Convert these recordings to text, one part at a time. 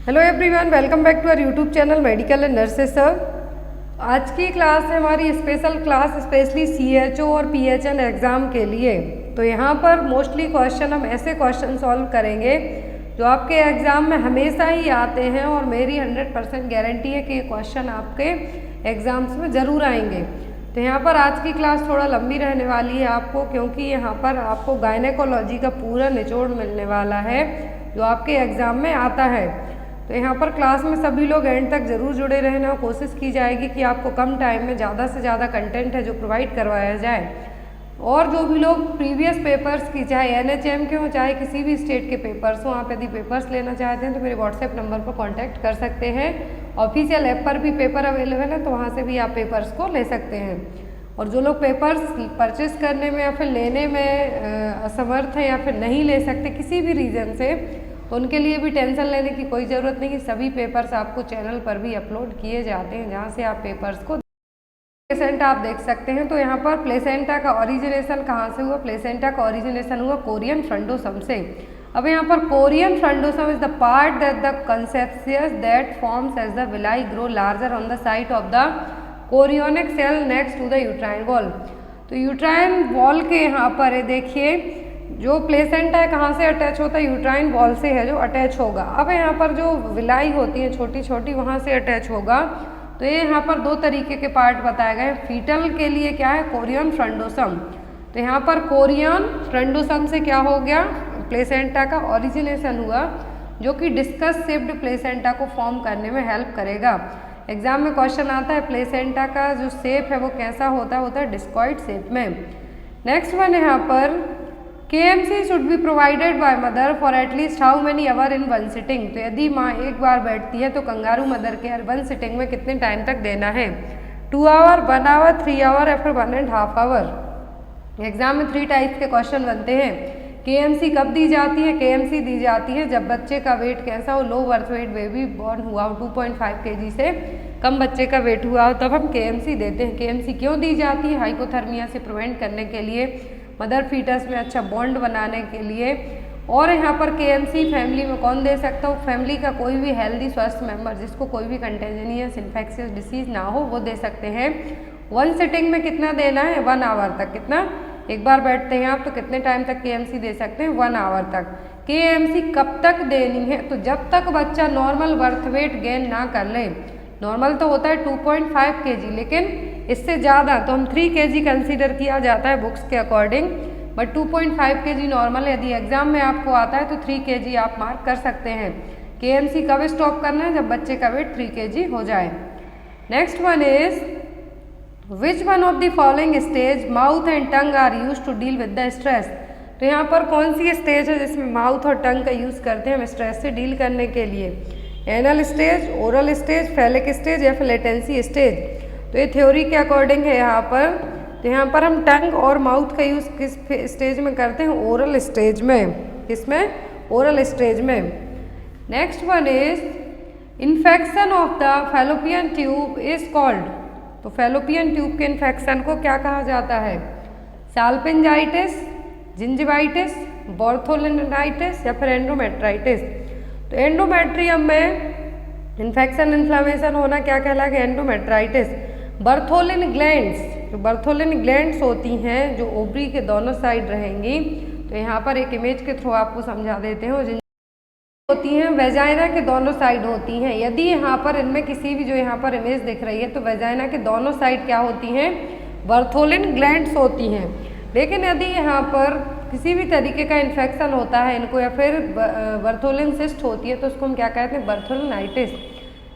Hello everyone, welcome back to our YouTube channel medical and nurses sir. आज की class है हमारी special class specially CHO और PHN exam के लिए। तो यहाँ पर मोस्टली क्वेश्चन हम ऐसे क्वेश्चन सॉल्व करेंगे जो आपके एग्ज़ाम में हमेशा ही आते हैं और मेरी 100% गारंटी है कि ये क्वेश्चन आपके एग्ज़ाम्स में ज़रूर आएंगे। तो यहाँ पर आज की क्लास थोड़ा लंबी रहने वाली है आपको, क्योंकि यहाँ पर आपको गायनेकोलॉजी का पूरा निचोड़ मिलने वाला है जो आपके एग्ज़ाम में आता है। तो यहाँ पर क्लास में सभी लोग एंड तक ज़रूर जुड़े रहना। कोशिश की जाएगी कि आपको कम टाइम में ज़्यादा से ज़्यादा कंटेंट है जो प्रोवाइड करवाया जाए। और जो भी लोग प्रीवियस पेपर्स की, चाहे NHM के हों चाहे किसी भी स्टेट के पेपर्स हों, आप यदि पेपर्स लेना चाहते हैं तो मेरे व्हाट्सएप नंबर पर कॉन्टैक्ट कर सकते हैं। ऑफिशियल ऐप पर भी पेपर अवेलेबल है, तो वहाँ से भी आप पेपर्स को ले सकते हैं। और जो लोग पेपर्स परचेस करने में या फिर लेने में असमर्थ हैं या फिर नहीं ले सकते किसी भी रीज़न से, तो उनके लिए भी टेंशन लेने की कोई ज़रूरत नहीं कि सभी पेपर्स आपको चैनल पर भी अपलोड किए जाते हैं, जहां से आप पेपर्स को प्लेसेंटा आप देख सकते हैं। तो यहाँ पर प्लेसेंटा का ओरिजिनेशन कहाँ से हुआ? प्लेसेंटा का ओरिजिनेशन हुआ कोरियन फ्रंडोसम से। अब यहाँ पर chorion frondosum is the part that the conceptus that forms as the villi grow larger on the site of the chorionic cell next to the uterine wall. तो uterine wall के यहाँ पर देखिए जो प्लेसेंटा है कहाँ से अटैच होता है? यूट्राइन वॉल से है जो अटैच होगा। अब यहाँ पर जो विलाई होती है छोटी छोटी, वहाँ से अटैच होगा। तो ये यहाँ पर दो तरीके के पार्ट बताए गए। फीटल के लिए क्या है? Korean frondosum. तो यहाँ पर कोरियन फ्रंडोसम से क्या हो गया? प्लेसेंटा का ओरिजिनेशन हुआ, जो कि डिस्कस शेप्ड प्लेसेंटा को फॉर्म करने में हेल्प करेगा। एग्जाम में क्वेश्चन आता है प्लेसेंटा का जो शेप है वो कैसा होता है? होता है डिस्कॉइड शेप में। नेक्स्ट वन यहाँ पर KMC should be provided by mother for at least how many hour in one sitting. तो यदि माँ एक बार बैठती है तो kangaroo mother care one sitting में कितने टाइम तक देना है? 2 आवर, 1 आवर, 3 आवर या फिर 1.5 आवर। एग्जाम में 3 टाइप्स के क्वेश्चन बनते हैं। KMC कब दी जाती है? KMC दी जाती है जब बच्चे का वेट कैसा हो? Low birth weight baby born हुआ हो, 2.5 kg से कम बच्चे का वेट हुआ हो, तब हम KMC देते हैं। KMC क्यों दी जाती है? हाइपोथर्मिया से प्रिवेंट करने के लिए, मदर फीटस में अच्छा बॉन्ड बनाने के लिए। और यहाँ पर KMC फैमिली में कौन दे सकता हो? फैमिली का कोई भी हेल्दी स्वस्थ मेंबर जिसको कोई भी कंटेजियस इन्फेक्शियस डिसीज ना हो वो दे सकते हैं। वन सिटिंग में कितना देना है? 1 आवर तक। कितना? एक बार बैठते हैं आप तो कितने टाइम तक KMC दे सकते हैं? 1 आवर तक। KMC कब तक देनी है? तो जब तक बच्चा नॉर्मल बर्थ वेट गेन ना कर ले। नॉर्मल तो होता है 2.5 kg, लेकिन इससे ज़्यादा तो हम 3 kg कंसीडर किया जाता है बुक्स के अकॉर्डिंग, बट 2.5 kg नॉर्मल। यदि एग्जाम में आपको आता है तो 3 kg आप मार्क कर सकते हैं। KMC कब स्टॉप करना है? जब बच्चे का वेट 3 kg हो जाए। Next one is which one of the following stage mouth and tongue are use to deal with the stress. तो यहाँ पर कौन सी स्टेज है जिसमें माउथ और टंग का यूज़ करते हैं हम स्ट्रेस से डील करने के लिए? Anal stage, oral stage, phallic stage या फिर लेटेंसी स्टेज। तो ये थ्योरी के अकॉर्डिंग है यहाँ पर। तो यहाँ पर हम टंग और माउथ का यूज़ किस स्टेज में करते हैं? ओरल स्टेज में। किसमें? ओरल स्टेज में। Next one is infection of the fallopian tube is called. तो फैलोपियन ट्यूब के इन्फेक्शन को क्या कहा जाता है? साल्पिंजाइटिस, जिंजिवाइटिस, बॉर्थोलिनाइटिस या फिर एंडोमेट्राइटिस। तो एंडोमेट्रियम में इन्फेक्शन इन्फ्लामेशन होना क्या कहलाएगा? एंडोमेट्राइटिस। बर्थोलिन ग्लैंड्स, जो बर्थोलिन ग्लैंड्स होती हैं जो ओवरी के दोनों साइड रहेंगी, तो यहाँ पर एक इमेज के थ्रू आपको समझा देते हैं। जिन होती हैं वेजाइना के दोनों साइड होती हैं। यदि यहाँ पर इनमें किसी भी, जो यहाँ पर इमेज दिख रही है, तो वेजाइना के दोनों साइड क्या होती हैं? बर्थोलिन ग्लैंड्स होती हैं। लेकिन यदि यहाँ पर किसी भी तरीके का इन्फेक्शन होता है इनको या फिर बर्थोलिन सिस्ट होती है तो उसको हम क्या कहते हैं? बर्थोलिनाइटिस।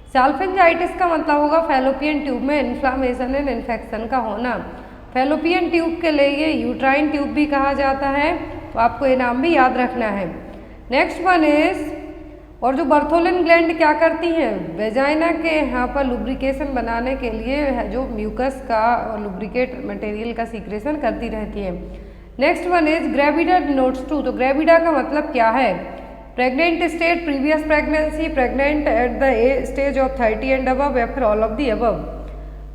साल्फिंजाइटिस का मतलब होगा फैलोपियन ट्यूब में इन्फ्लामेशन एंड इन्फेक्शन का होना। फैलोपियन ट्यूब के लिए यूट्राइन ट्यूब भी कहा जाता है, तो आपको ये नाम भी याद रखना है। नेक्स्ट वन इज, और जो बर्थोलिन ग्लैंड क्या करती हैं? वेजाइना के यहाँ पर लुब्रिकेशन बनाने के लिए जो म्यूकस का और लुब्रिकेट मटेरियल का सीक्रेशन करती रहती है। Next one is gravida denotes to. तो ग्रेविडा का मतलब क्या है? Pregnant state, previous pregnancy, pregnant at the stage of 30 and above या फिर ऑल ऑफ दी अबव।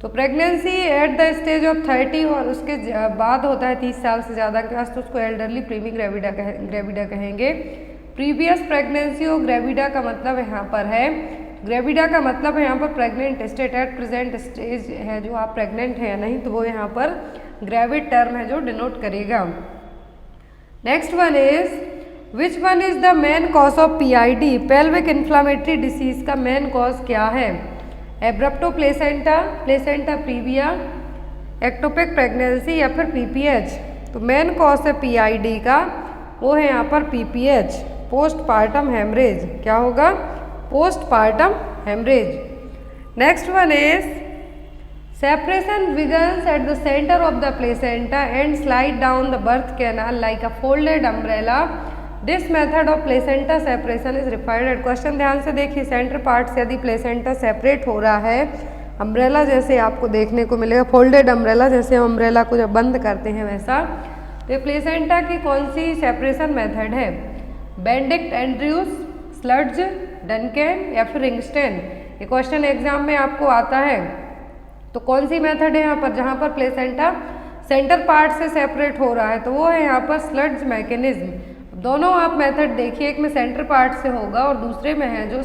तो pregnancy at the stage of 30 और उसके बाद होता है 30 साल से ज़्यादा के पास, तो उसको एल्डरली प्रीमी ग्रेविडा कहेंगे। प्रीवियस प्रेगनेंसी और ग्रेविडा का मतलब यहाँ पर है, ग्रेविडा का मतलब है यहाँ पर pregnant state, at present stage है जो आप प्रेग्नेंट है या नहीं, तो वो यहाँ पर ग्रेविड टर्म है जो डिनोट करेगा। Next one is which one is the main cause of PID, pelvic inflammatory disease का मेन कॉज क्या है? Abruptio placenta, placenta previa, ectopic pregnancy या फिर PPH। तो मेन कॉज है PID का वो है यहाँ पर PPH, पोस्टपार्टम हेमरेज। क्या होगा? Postpartum haemorrhage. Next one is separation begins at the center of the placenta and slide down the birth canal like a folded umbrella. This method of placenta separation is referred at। Question ध्यान से देखिए, centre part से यदि placenta separate हो रहा है, umbrella जैसे आपको देखने को मिलेगा, फोल्डेड अम्ब्रेला, जैसे हम अम्ब्रेला को जब बंद करते हैं वैसा। तो प्लेसेंटा की कौन सी सेपरेशन मेथड है? बेंडिक्ट एंड्रयूज, स्लड्ज, डनकेन या फिर रिंगस्टेन। ये क्वेश्चन एग्जाम में आपको आता है। तो कौन सी मेथड है यहाँ पर जहाँ पर प्लेसेंटा सेंटर पार्ट से सेपरेट हो रहा है? तो वो है यहाँ पर स्लड्ज मैकेनिज्म। दोनों आप मेथड देखिए, एक में सेंटर पार्ट से होगा और दूसरे में है जो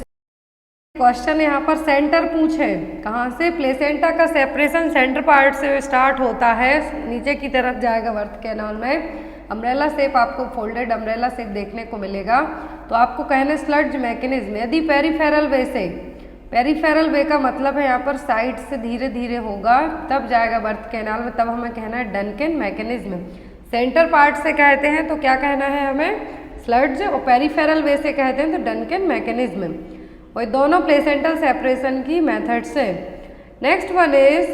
क्वेश्चन यहाँ पर सेंटर पूछे, कहाँ से? प्लेसेंटा का सेपरेशन सेंटर पार्ट से स्टार्ट होता है, नीचे की तरफ जाएगा बर्थ कैनाल में। अम्ब्रेला शेप आपको फोल्डेड अम्ब्रेला शेप देखने को मिलेगा। तो आपको कहना स्लड्ज मैकेनिज्म। यदि पेरिफेरल वे से, पेरिफेरल वे का मतलब है यहाँ पर साइड से धीरे धीरे होगा तब जाएगा बर्थ कैनाल में, तब हमें कहना है डनकेन मैकेनिज्म। सेंटर पार्ट से कहते हैं तो क्या कहना है हमें? स्लड्ज, और पेरिफेरल वे से कहते हैं तो डनकेन मैकेनिज्म। वही दोनों प्लेसेंटल सेपरेशन की मेथड्स है। Next one is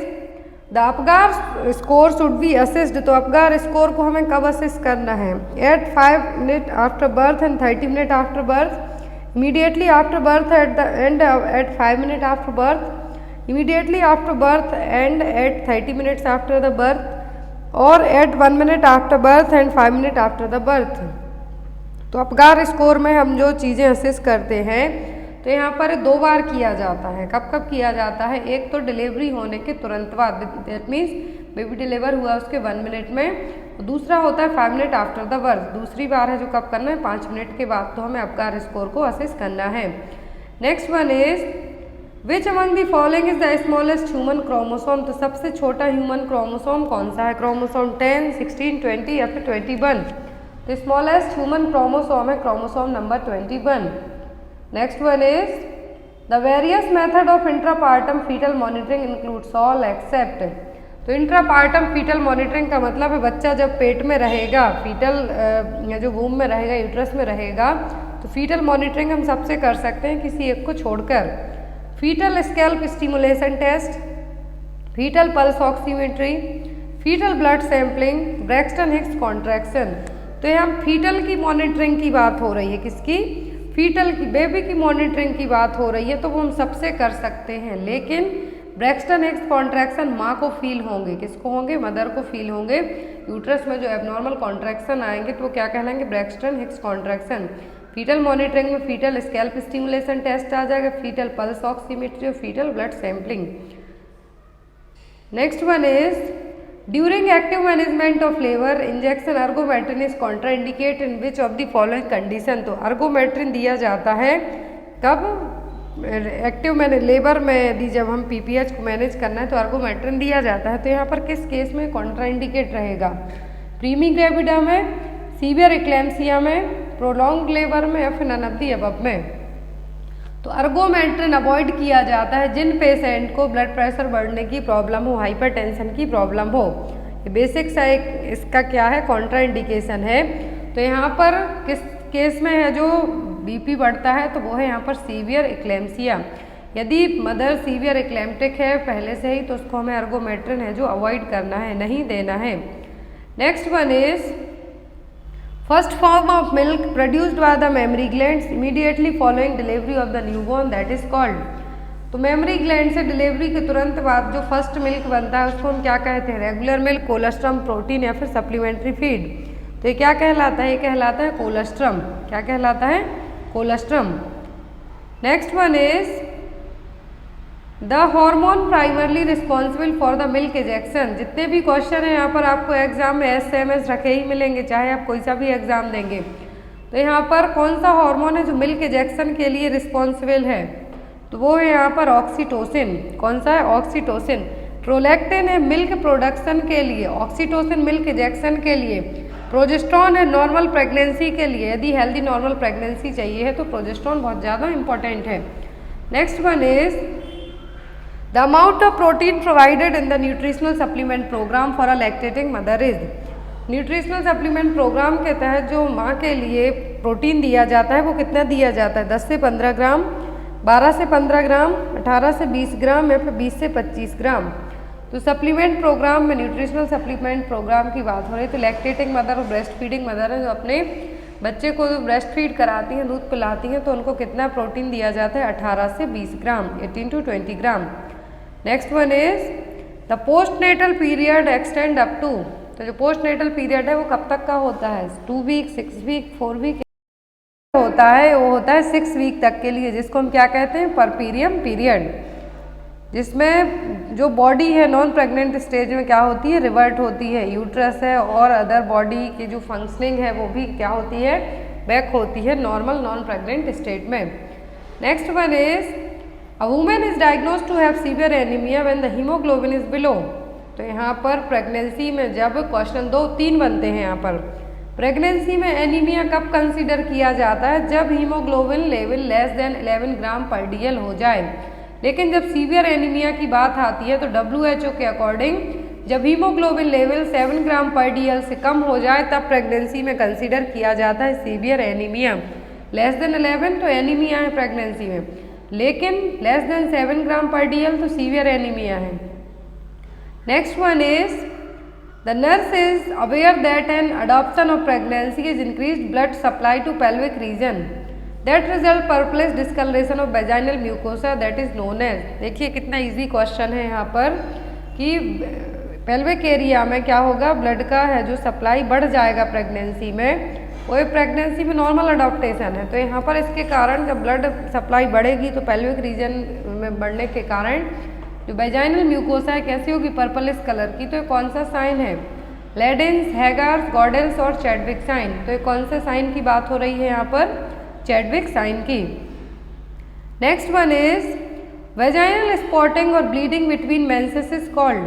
the Apgar score should be assessed. तो अपगार स्कोर को हमें कब असिस्ट करना है? At 5 minute after birth and 30 minute after birth, immediately after birth at the end at 5 minutes after birth, immediately after birth and at 30 minutes after the birth, or at 1 minute after birth and 5 minutes after the birth। तो Apgar score में हम जो चीज़ें assess करते हैं तो यहाँ पर 2 बार किया जाता है। कब कब किया जाता है? एक तो डिलीवरी होने के तुरंत बाद, दैट मीन्स बेबी डिलीवर हुआ उसके 1 मिनट में। दूसरा होता है 5 मिनट आफ्टर द बर्थ, दूसरी बार है जो कब करना है? 5 मिनट के बाद। तो हमें अपगार स्कोर को असेस करना है। Next one is which among the following is the smallest human chromosome. तो सबसे छोटा ह्यूमन क्रोमोसोम कौन सा है? क्रोमोसोम 10, 16, 20 या फिर 21। तो स्मॉलेस्ट ह्यूमन क्रोमोसोम है chromosome number 21। Next one is the various method of intrapartum fetal monitoring includes all except. तो इंट्रापार्टम फीटल मॉनिटरिंग का मतलब है बच्चा जब पेट में रहेगा, फीटल जो वूम में रहेगा, यूट्रस में रहेगा, तो फीटल मॉनिटरिंग हम सबसे कर सकते हैं किसी एक को छोड़कर। Fetal scalp stimulation test, fetal pulse oximetry, fetal blood sampling, Braxton Hicks contraction. तो यहाँ फीटल की मॉनिटरिंग की बात हो रही है, किसकी? फीटल की, बेबी की मॉनिटरिंग की बात हो रही है, तो वो हम सबसे कर सकते हैं। लेकिन ब्रैक्सटन हिक्स कॉन्ट्रैक्शन माँ को फील होंगे, किसको होंगे? मदर को फील होंगे। यूट्रस में जो एबनॉर्मल कॉन्ट्रैक्शन आएंगे तो वो क्या कहलाएंगे? Braxton Hicks contraction. Fetal monitoring में फीटल स्कैल्प स्टिमुलेशन टेस्ट आ जाएगा, फीटल पल्स ऑक्सीमेट्री और fetal blood sampling. Next one is during active management of labour injection ergometrine is contraindicate in which of the following condition. तो ergometrine दिया जाता है कब? Active मैंने लेबर में यदि जब हम PPH को मैनेज करना है तो अर्गोमेट्रिन दिया जाता है। तो यहाँ पर किस केस में कॉन्ट्राइंडिकेट रहेगा? प्रीमी ग्रेविडा में, सीवियर एक्लेम्सिया में, प्रोलॉन्ग लेबर में या फिर नन ऑफ द अबव में। तो अर्गोमेट्रिन अवॉइड किया जाता है जिन पेशेंट को ब्लड प्रेशर बढ़ने की प्रॉब्लम हो, हाइपरटेंशन की प्रॉब्लम हो। ये बेसिक सा एक इसका क्या है? कॉन्ट्राइंडिकेशन है। तो यहाँ पर किस केस में है जो BP बढ़ता है? तो वो है यहाँ पर सीवियर एक्लेम्सिया। यदि मदर सीवियर एक्लेम्टिक है पहले से ही तो उसको हमें अर्गोमेट्रिन है जो अवॉइड करना है, नहीं देना है। Next one is first form of milk produced by the mammary glands immediately following delivery of the newborn, that is called. तो मेमरी ग्लैंड से डिलीवरी के तुरंत बाद जो फर्स्ट मिल्क बनता है उसको हम क्या कहते हैं? रेगुलर मिल्क, कोलेस्ट्रम, प्रोटीन या फिर सप्लीमेंट्री फीड। तो ये क्या कहलाता है? ये कहलाता है कोलेस्ट्रम। क्या कहलाता है? Colostrum. Next one is the hormone primarily responsible for the milk ejection. जितने भी क्वेश्चन हैं यहाँ पर आपको एग्जाम में SMS रखे ही मिलेंगे, चाहे आप कोई सा भी एग्जाम देंगे। तो यहाँ पर कौन सा हार्मोन है जो मिल्क इजेक्शन के लिए रिस्पॉन्सिबल है, तो वो है यहाँ पर ऑक्सीटोसिन। कौन सा है? ऑक्सीटोसिन। प्रोलैक्टिन है मिल्क प्रोडक्शन के लिए, ऑक्सीटोसिन मिल्क इजेक्शन के लिए, प्रोजेस्ट्रॉन है नॉर्मल प्रेगनेंसी के लिए, यदि हेल्दी नॉर्मल प्रेगनेंसी चाहिए है तो प्रोजेस्ट्रॉन बहुत ज़्यादा इंपॉर्टेंट है। Next one is the amount of protein provided in the nutritional supplement programme for a lactating mother is. Nutritional supplement programme के तहत जो माँ के लिए प्रोटीन दिया जाता है वो कितना दिया जाता है? 10 से 15 ग्राम, 12 से 15 ग्राम, 18 से 20 ग्राम या फिर 20 से 25 ग्राम। तो सप्लीमेंट प्रोग्राम में न्यूट्रिशनल सप्लीमेंट प्रोग्राम की बात हो रही है तो लैक्टेटिंग मदर और ब्रेस्ट फीडिंग मदर है जो अपने बच्चे को ब्रेस्ट फीड कराती हैं, दूध पिलाती हैं, तो उनको कितना प्रोटीन दिया जाता है? 18 से 20 gram, 18 to 20 gram. Next one is the postnatal period extend up to. तो जो पोस्ट नेटल पीरियड है वो कब तक का होता है? 2 वीक, 6 वीक, 4 वीक होता है, वो होता है 6 वीक तक के लिए, जिसको हम क्या कहते हैं? परपीरियम पीरियड, जिसमें जो बॉडी है नॉन प्रेग्नेंट स्टेज में क्या होती है? रिवर्ट होती है। यूट्रस है और अदर बॉडी की जो फंक्शनिंग है वो भी क्या होती है? बैक होती है नॉर्मल नॉन प्रेग्नेंट स्टेट में। Next one is a women is diagnosed to have severe anaemia when the haemoglobin is below. तो यहाँ पर प्रेगनेंसी में जब क्वेश्चन 2-3 बनते हैं यहाँ पर, प्रेगनेंसी में एनीमिया कब कंसीडर किया जाता है? जब हीमोग्लोबिन लेवल लेस देन 11 ग्राम पर डीएल हो जाए। लेकिन जब सीवियर एनीमिया की बात आती है तो WHO के अकॉर्डिंग जब हीमोग्लोबिन लेवल 7 ग्राम पर डीएल से कम हो जाए तब प्रेगनेंसी में कंसीडर किया जाता है सीवियर एनीमिया। लेस देन 11 तो एनीमिया है प्रेगनेंसी में, लेकिन लेस देन 7 ग्राम पर डीएल तो सीवियर एनीमिया है। Next one is the nurse is aware that an adoption of pregnancy is increase blood supply to pelvic region that result purplish discolouration of vaginal mucosa that is known as. देखिए कितना easy question है यहाँ पर कि pelvic area में क्या होगा? Blood का है जो सप्लाई बढ़ जाएगा प्रेगनेंसी में, वो प्रेगनेंसी में नॉर्मल अडॉप्टेशन है। तो यहाँ पर इसके कारण जब ब्लड सप्लाई बढ़ेगी तो पेल्विक रीजन में बढ़ने के कारण जो वेजाइनल म्यूकोसा है कैसी होगी? पर्पलिश कलर की। तो ये कौन सा साइन है? लेडेंस, हैगार्स, गॉडेल्स और चैडविक साइन। तो ये कौन से साइन की बात हो रही है यहाँ पर? चैडविक साइन की। Next one is vaginal spotting और bleeding between menses is called.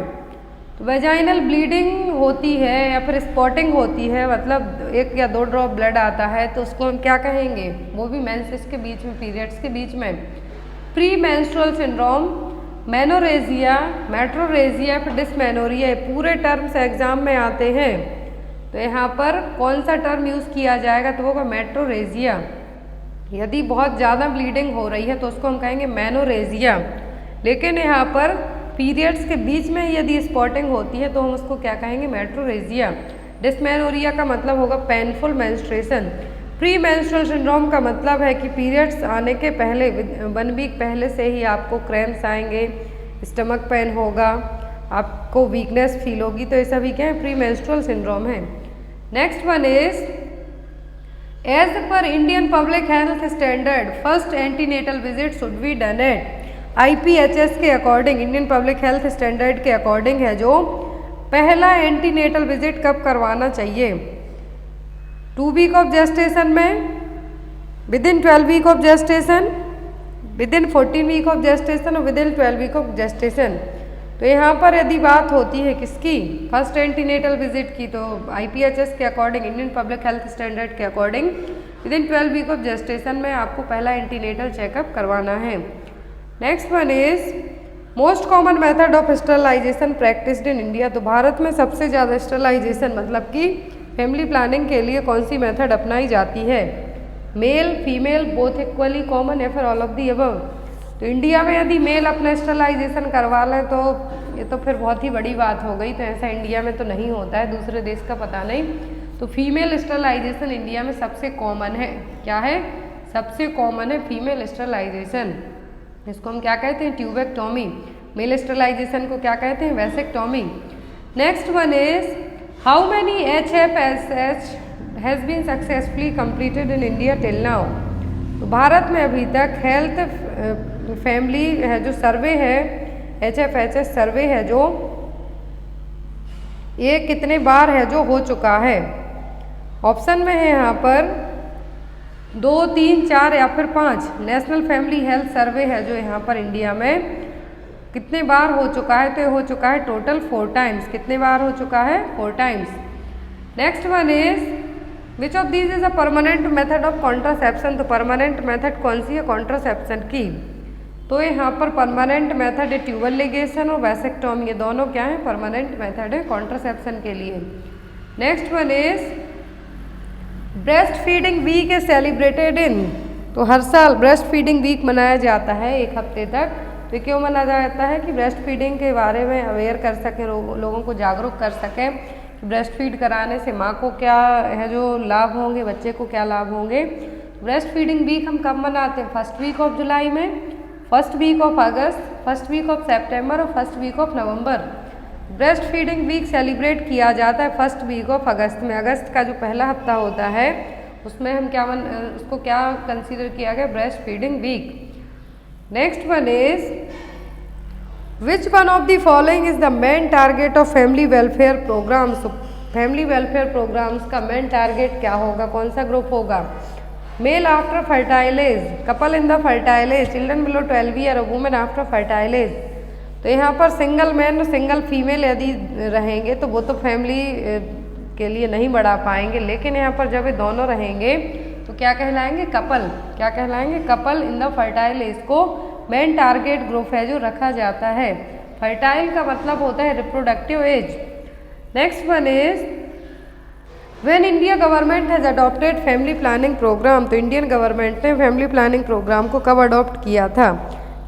तो वेजाइनल ब्लीडिंग होती है या फिर स्पॉटिंग होती है, मतलब 1 या 2 ड्रॉप ब्लड आता है, तो उसको हम क्या कहेंगे? वो भी मेंसेस के बीच में, पीरियड्स के बीच में। Pre menstrual syndrome, menorrhagia, metrorrhagia, फिर डिस्मेनोरिया, पूरे टर्म्स एग्जाम में आते हैं। तो यहाँ पर कौन सा टर्म यूज़ किया जाएगा? तो वो मेट्रोरेजिया। यदि बहुत ज़्यादा ब्लीडिंग हो रही है तो उसको हम कहेंगे मेनोरेजिया। लेकिन यहाँ पर पीरियड्स के बीच में यदि स्पॉटिंग होती है तो हम उसको क्या कहेंगे? मेट्रोरेजिया। डिस्मेनोरिया का मतलब होगा painful menstruation. Pre menstrual syndrome का मतलब है कि पीरियड्स आने के पहले 1 वीक पहले से ही आपको क्रैम्प्स आएंगे, स्टमक पेन होगा, आपको वीकनेस फील होगी, तो ये सभी क्या है? प्री मेंस्ट्रुअल सिंड्रोम है। Next one is as per Indian public health standard first antenatal visit should be done at. IPHS के according, Indian public health standard के अकॉर्डिंग है जो पहला एंटीनेटल विजिट कब करवाना चाहिए? 2 वीक ऑफ जेस्टेशन में, within 12 week of gestation, within 14 week of gestation और विदिन 12 वीक ऑफ जेस्टेशन। तो यहाँ पर यदि बात होती है किसकी? फर्स्ट एंटीनेटल विजिट की, तो IPHS के according, Indian public health standard के according within 12 week of gestation में आपको पहला एंटीनेटल चेकअप करवाना है। Next one is most common method of sterilisation practised in India. तो भारत में सबसे ज़्यादा स्टरलाइजेशन मतलब कि फैमिली प्लानिंग के लिए कौन सी मेथड अपनाई जाती है? Male, female, both equally common या फिर ऑल ऑफ दी अबव। तो इंडिया में यदि मेल अपना स्टरलाइजेशन करवा लें तो ये तो फिर बहुत ही बड़ी बात हो गई। तो ऐसा इंडिया में तो नहीं होता है, दूसरे देश का पता नहीं। तो फीमेल स्टरलाइजेशन इंडिया में सबसे कॉमन है। क्या है? सबसे कॉमन है फीमेल स्टरलाइजेशन। इसको हम क्या कहते हैं? ट्यूबेक्टोमी। मेल स्टरलाइजेशन को क्या कहते हैं? Vasectomy. Next one is how many HFSH has been successfully completed in India till now. तो भारत में अभी तक हेल्थ फैमिली है जो सर्वे है, HFHS सर्वे है जो ये कितने बार है जो हो चुका है? ऑप्शन में है यहाँ पर 2, 3, 4 या फिर 5 नेशनल फैमिली हेल्थ सर्वे है जो यहाँ पर इंडिया में कितने बार हो चुका है, तो ये हो चुका है टोटल 4 टाइम्स। कितने बार हो चुका है? 4 times. Next one is which of these is a permanent method of contraception. तो परमानेंट मेथड कौन सी है कॉन्ट्रासेप्शन की? तो यहाँ पर परमानेंट मेथड है ट्यूबल लिगेशन और वैसेक्टोमी, ये दोनों क्या है? परमानेंट मेथड है कॉन्ट्रासेप्शन के लिए। Next one is breastfeeding week is celebrated in. तो हर साल ब्रेस्ट फीडिंग वीक मनाया जाता है 1 हफ्ते तक। तो क्यों मनाया जाता है? कि ब्रेस्ट फीडिंग के बारे में अवेयर कर सकें, लोगों को जागरूक कर सकें कि ब्रेस्ट फीड कराने से माँ को क्या है जो लाभ होंगे, बच्चे को क्या लाभ होंगे। ब्रेस्ट फीडिंग वीक हम कब मनाते हैं? फर्स्ट वीक ऑफ जुलाई में, फर्स्ट वीक ऑफ अगस्त, फर्स्ट वीक ऑफ सेप्टेम्बर और फर्स्ट वीक ऑफ नवंबर। ब्रेस्ट फीडिंग वीक सेलिब्रेट किया जाता है फर्स्ट वीक ऑफ अगस्त में। अगस्त का जो पहला हफ्ता होता है उसमें हम उसको क्या कंसीडर किया गया? Breastfeeding week. Next one is which one of the following is the main target of family welfare programmes. Family welfare programmes का मेन टारगेट क्या होगा? कौन सा ग्रुप होगा? Male after fertile age, couple in the fertile age, children below 12 year, women after fertile age. तो यहाँ पर single man और सिंगल फीमेल यदि रहेंगे तो वो तो फैमिली के लिए नहीं बढ़ा पाएंगे, लेकिन यहाँ पर जब ये दोनों रहेंगे तो क्या कहलाएंगे? कपल। क्या कहलाएंगे? Couple in the fertile age को मेन टारगेट ग्रुप है जो रखा जाता है। फर्टाइल का मतलब होता है reproductive age. Next one is when India government has adopted family planning programme. तो इंडियन गवर्नमेंट ने फैमिली प्लानिंग प्रोग्राम को कब अडॉप्ट किया था?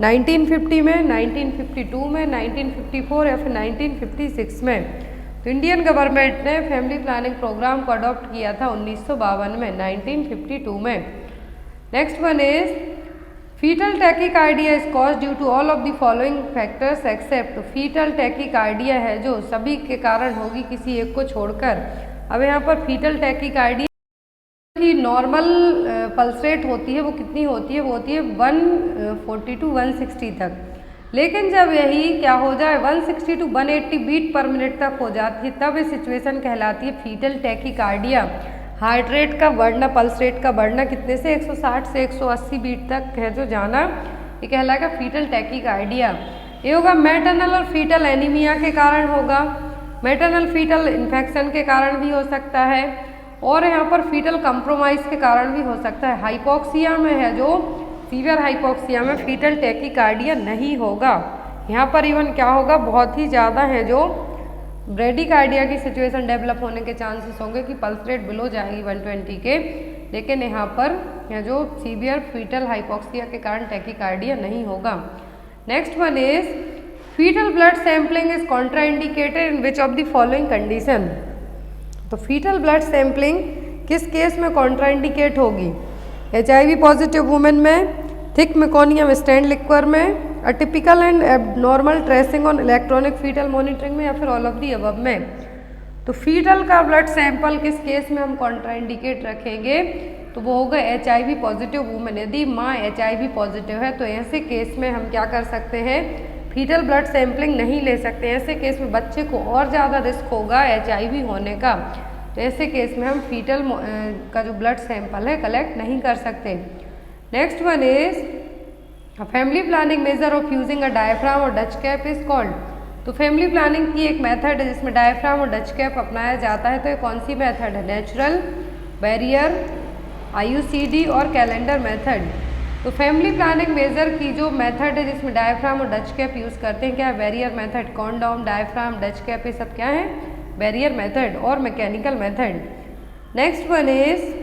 1950 में, 1952 में, 1954 या फिर 1956 में। तो इंडियन गवर्नमेंट ने फैमिली प्लानिंग प्रोग्राम को अडॉप्ट किया था 1952 में, 1952 में। Next one is fetal tachycardia is cause due to all of the following factors except. Fetal tachycardia है जो सभी के कारण होगी किसी एक को छोड़कर। अब यहाँ पर फीटल टैकीकार्डिया की नॉर्मल पल्स रेट होती है वो कितनी होती है? वो होती है 140 to 160 तक। लेकिन जब यही क्या हो जाए 160 to 180 बीट पर मिनट तक हो जाती है तब ये सिचुएशन कहलाती है फीटल टैकीकार्डिया। हार्ट रेट का बढ़ना, पल्स रेट का बढ़ना कितने से 160 से 180 बीट तक है जो जाना, ये कहलाएगा फीटल टैकीकार्डिया। ये होगा मैटरनल और फीटल एनीमिया के कारण होगा, मैटरनल फीटल इन्फेक्शन के कारण भी हो सकता है और यहाँ पर फीटल कंप्रोमाइज़ के कारण भी हो सकता है। हाइपोक्सिया में है जो सीवियर हाइपोक्सिया में फीटल टैकीकार्डिया नहीं होगा। यहाँ पर इवन क्या होगा? बहुत ही ज़्यादा है जो ब्रेडीकार्डिया की सिचुएशन डेवलप होने के चांसेस होंगे कि पल्स रेट बिलो जाएगी 120 के, लेकिन यहाँ पर यह जो सीवियर फीटल हाइपोक्सिया के कारण टैकीकार्डिया नहीं होगा। Next one is fetal blood sampling is contraindicated in which of the following condition. तो फीटल ब्लड सैम्पलिंग किस केस में कॉन्ट्राइंडिकेट होगी? HIV पॉजिटिव वुमेन में, थिक मेकोनियम स्टैंड लिक्वर में, atypical and abnormal tracing on electronic fetal monitoring में या फिर all of the above में। तो फीटल का ब्लड सैंपल किस केस में हम कॉन्ट्राइंडिकेट रखेंगे? तो वो होगा HIV पॉजिटिव वुमेन। यदि माँ HIV पॉजिटिव है तो ऐसे केस में हम क्या कर सकते हैं? फीटल ब्लड सैम्पलिंग नहीं ले सकते। ऐसे केस में बच्चे को और ज़्यादा रिस्क होगा HIV होने का, तो ऐसे केस में हम फीटल का जो ब्लड सैंपल है कलेक्ट नहीं कर सकते। Next one is family planning measure of using a diaphragm और डच कैप इज कॉल्ड। तो फैमिली प्लानिंग की एक मेथड है जिसमें डायफ्राम और डच कैप अपनाया जाता है। तो ये कौन सी मेथड है? नेचुरल, बैरियर, IUCD और कैलेंडर मेथड। तो फैमिली प्लानिंग मेजर की जो मेथड है जिसमें डायफ्राम और डच कैप यूज़ करते हैं क्या है? Barrier method. Condom, diaphragm, Dutch cap ये सब क्या है? बैरियर मेथड और mechanical method. Next one is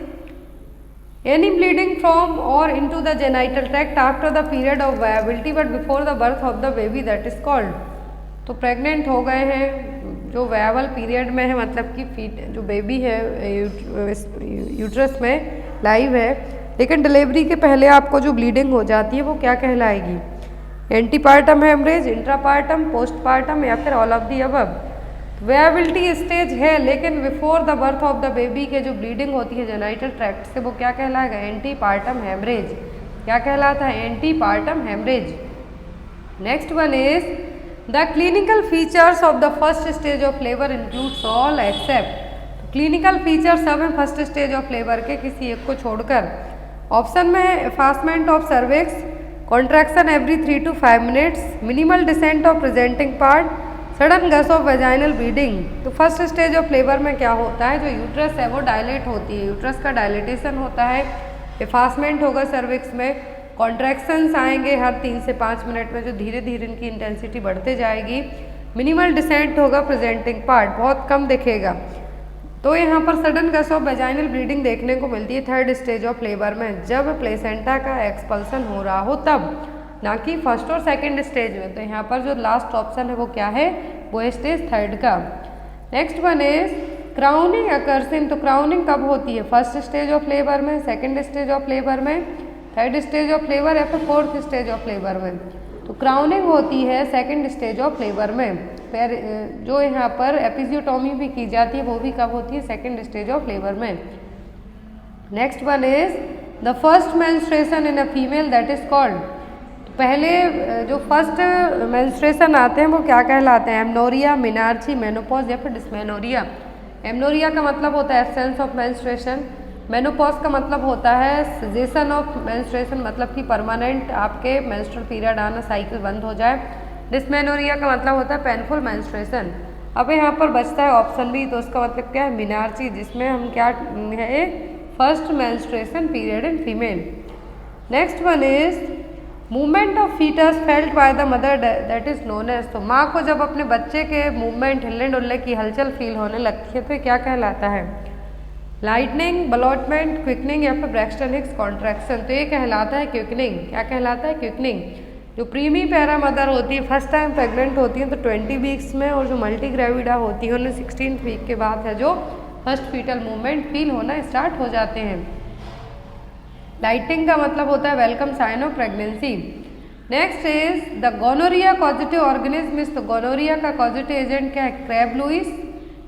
any bleeding from और into the genital tract after the period of viability but before the birth of the baby that is called. तो pregnant हो गए हैं जो वायबल पीरियड में है, मतलब कि जो बेबी है यूट्रस में लाइव है, लेकिन डिलीवरी के पहले आपको जो ब्लीडिंग हो जाती है वो क्या कहलाएगी? एंटीपार्टम हेमरेज, इंट्रापार्टम, पोस्टपार्टम या फिर all of the above. Viability stage है लेकिन before the birth of the baby के जो ब्लीडिंग होती है जेनाइटल ट्रैक्ट से वो क्या कहलाएगा? Antepartum haemorrhage. क्या कहलाता है? Antepartum haemorrhage. Next one is the clinical features of the first stage of labour includes all except. Clinical features सब हैं फर्स्ट स्टेज ऑफ लेबर के किसी एक को छोड़कर। ऑप्शन में है effacement of cervix, contraction every 3 to 5 minutes, minimal descent of presenting part, sudden gush of vaginal bleeding. तो फर्स्ट स्टेज ऑफ लेबर में क्या होता है, जो यूट्रस है वो डायलेट होती है, यूट्रस का डायलेटेशन होता है, एफासमेंट होगा सर्विक्स में, कॉन्ट्रैक्शंस आएंगे हर 3 से 5 मिनट में, जो धीरे धीरे इनकी इंटेंसिटी बढ़ते जाएगी, मिनिमल डिसेंट होगा प्रेजेंटिंग पार्ट, बहुत कम दिखेगा। तो यहाँ पर sudden gush of vaginal bleeding देखने को मिलती है थर्ड स्टेज ऑफ लेबर में, जब प्लेसेंटा का एक्सपल्सन हो रहा हो तब, ना कि फर्स्ट और सेकंड स्टेज में। तो यहाँ पर जो लास्ट ऑप्शन है वो क्या है, वो है स्टेज थर्ड का। Next one is crowning occurs in, तो क्राउनिंग कब होती है, फर्स्ट स्टेज ऑफ लेबर में, सेकंड स्टेज ऑफ लेबर में, थर्ड स्टेज ऑफ लेबर या फिर फोर्थ स्टेज ऑफ लेबर में। तो क्राउनिंग होती है सेकंड स्टेज ऑफ लेबर में। फिर जो यहाँ पर एपिजियोटॉमी भी की जाती है वो भी कब होती है, सेकंड स्टेज ऑफ लेबर में। Next one is the first menstruation in a female that is called, पहले जो फर्स्ट मेंस्ट्रुएशन आते हैं वो क्या कहलाते हैं, एमनोरिया, मिनार्ची, मेनोपॉज या फिर डिस्मेनोरिया। एमनोरिया का मतलब होता है एब्सेंस ऑफ मेंस्ट्रुएशन, मेनोपॉज का मतलब होता है सेसेशन ऑफ मेंस्ट्रुएशन, मतलब कि परमानेंट आपके मेंस्ट्रुअल पीरियड आना, साइकिल बंद हो जाए। डिस्मेनोरिया का मतलब होता है पेनफुल मेंस्ट्रुएशन। अब यहाँ पर बचता है ऑप्शन बी, तो उसका मतलब क्या है, मिनार्ची, जिसमें हम क्या है, first menstruation period in female. Next one is movement of fetus felt by the mother that is known as, तो माँ को जब अपने बच्चे के मूवमेंट, हिलने डुलने की हलचल फील होने लगती है तो क्या कहलाता है, लाइटनिंग, बलॉटमेंट, क्विकनिंग या फिर ब्रैक्सटन हिक्स कॉन्ट्रैक्शन। तो ये कहलाता है क्विकनिंग। क्या कहलाता है, क्विकनिंग। जो प्रीमी पैरा मदर होती है, फर्स्ट टाइम प्रेग्नेंट होती है तो 20 वीक्स में, और जो मल्टी ग्रेविडा होती है उन्हें 16th वीक के बाद है जो फर्स्ट फीटल मूवमेंट फील होना स्टार्ट हो जाते हैं। लाइटिंग का मतलब होता है welcome sign of pregnancy. Next is the gonorrhoea causative organism is, तो गोनोरिया का कॉजिटिव एजेंट क्या है, crab louse,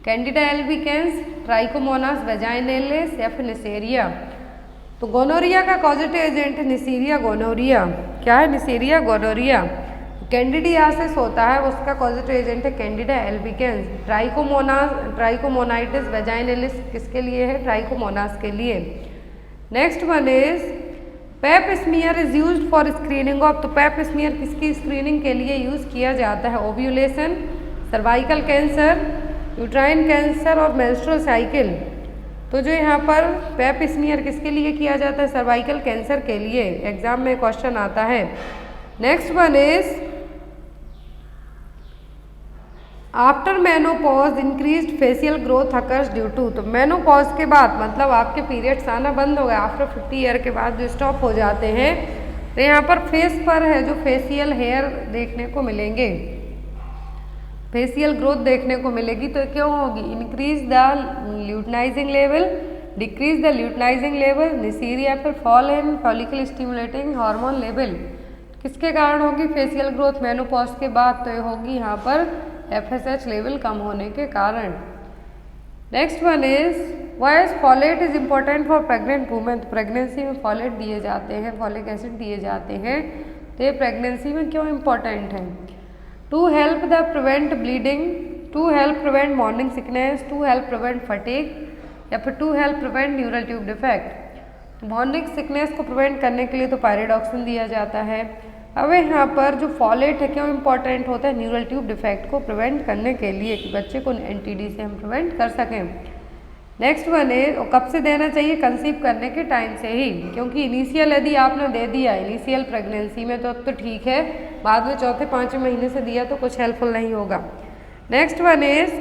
candida albicans, trichomonas vaginalis या फिर निसेरिया। तो गोनोरिया का कॉजिटिव एजेंट है निसेरिया गोनोरिया। क्या है, निसेरिया गोनोरिया। कैंडिडियासिस होता है, उसका कॉजिटिव एजेंट है कैंडिडा एल्बिकेंस। ट्राइकोमोनाइटिस वेजाइनेलिस किसके लिए है, ट्राइकोमोनास के लिए। Next one is Pep smear is used for screening of, तो पेप स्मीयर किसकी स्क्रीनिंग के लिए यूज किया जाता है, ovulation, cervical cancer, uterine cancer और मेंस्ट्रुअल साइकिल। तो जो यहाँ पर पेप स्मीयर किसके लिए किया जाता है, सर्वाइकल कैंसर के लिए, एग्जाम में क्वेश्चन आता है। Next one is after menopause increased facial growth occurs due to, तो मेनोपॉज के बाद मतलब आपके पीरियड्स आना बंद हो गए, आफ्टर 50 ईयर के बाद जो स्टॉप हो जाते हैं, तो यहाँ पर फेस पर है जो फेशियल हेयर देखने को मिलेंगे, फेशियल ग्रोथ देखने को मिलेगी। तो क्यों होगी, increase the luteinizing level, decrease the luteinizing level, Neisseria फिर fall in follicle stimulating hormone level. किसके कारण होगी फेशियल ग्रोथ मेनोपॉज के बाद, तो ये होगी यहाँ पर FSH लेवल कम होने के कारण। Next one is why is folate is important for pregnant women, तो प्रेगनेंसी में फॉलेट दिए जाते हैं, फॉलिक एसिड दिए जाते हैं, तो ये प्रेगनेंसी में क्यों इम्पोर्टेंट है, to help the prevent bleeding, to help prevent morning sickness, to help prevent fatigue या फिर to help prevent neural tube defect. Morning sickness को प्रिवेंट करने के लिए तो पायरिडॉक्सिन दिया जाता है। अब यहाँ पर जो फॉलेट है क्यों इम्पोर्टेंट होता है, न्यूरल ट्यूब डिफेक्ट को प्रिवेंट करने के लिए कि बच्चे को NTD से हम प्रिवेंट कर सकें। नेक्स्ट वन है, कब से देना चाहिए, कंसीव करने के टाइम से ही, क्योंकि इनिशियल यदि आपने दे दिया इनिशियल प्रेगनेंसी में तो ठीक है, बाद में चौथे पाँचवें महीने से दिया तो कुछ हेल्पफुल नहीं होगा। नेक्स्ट वन इज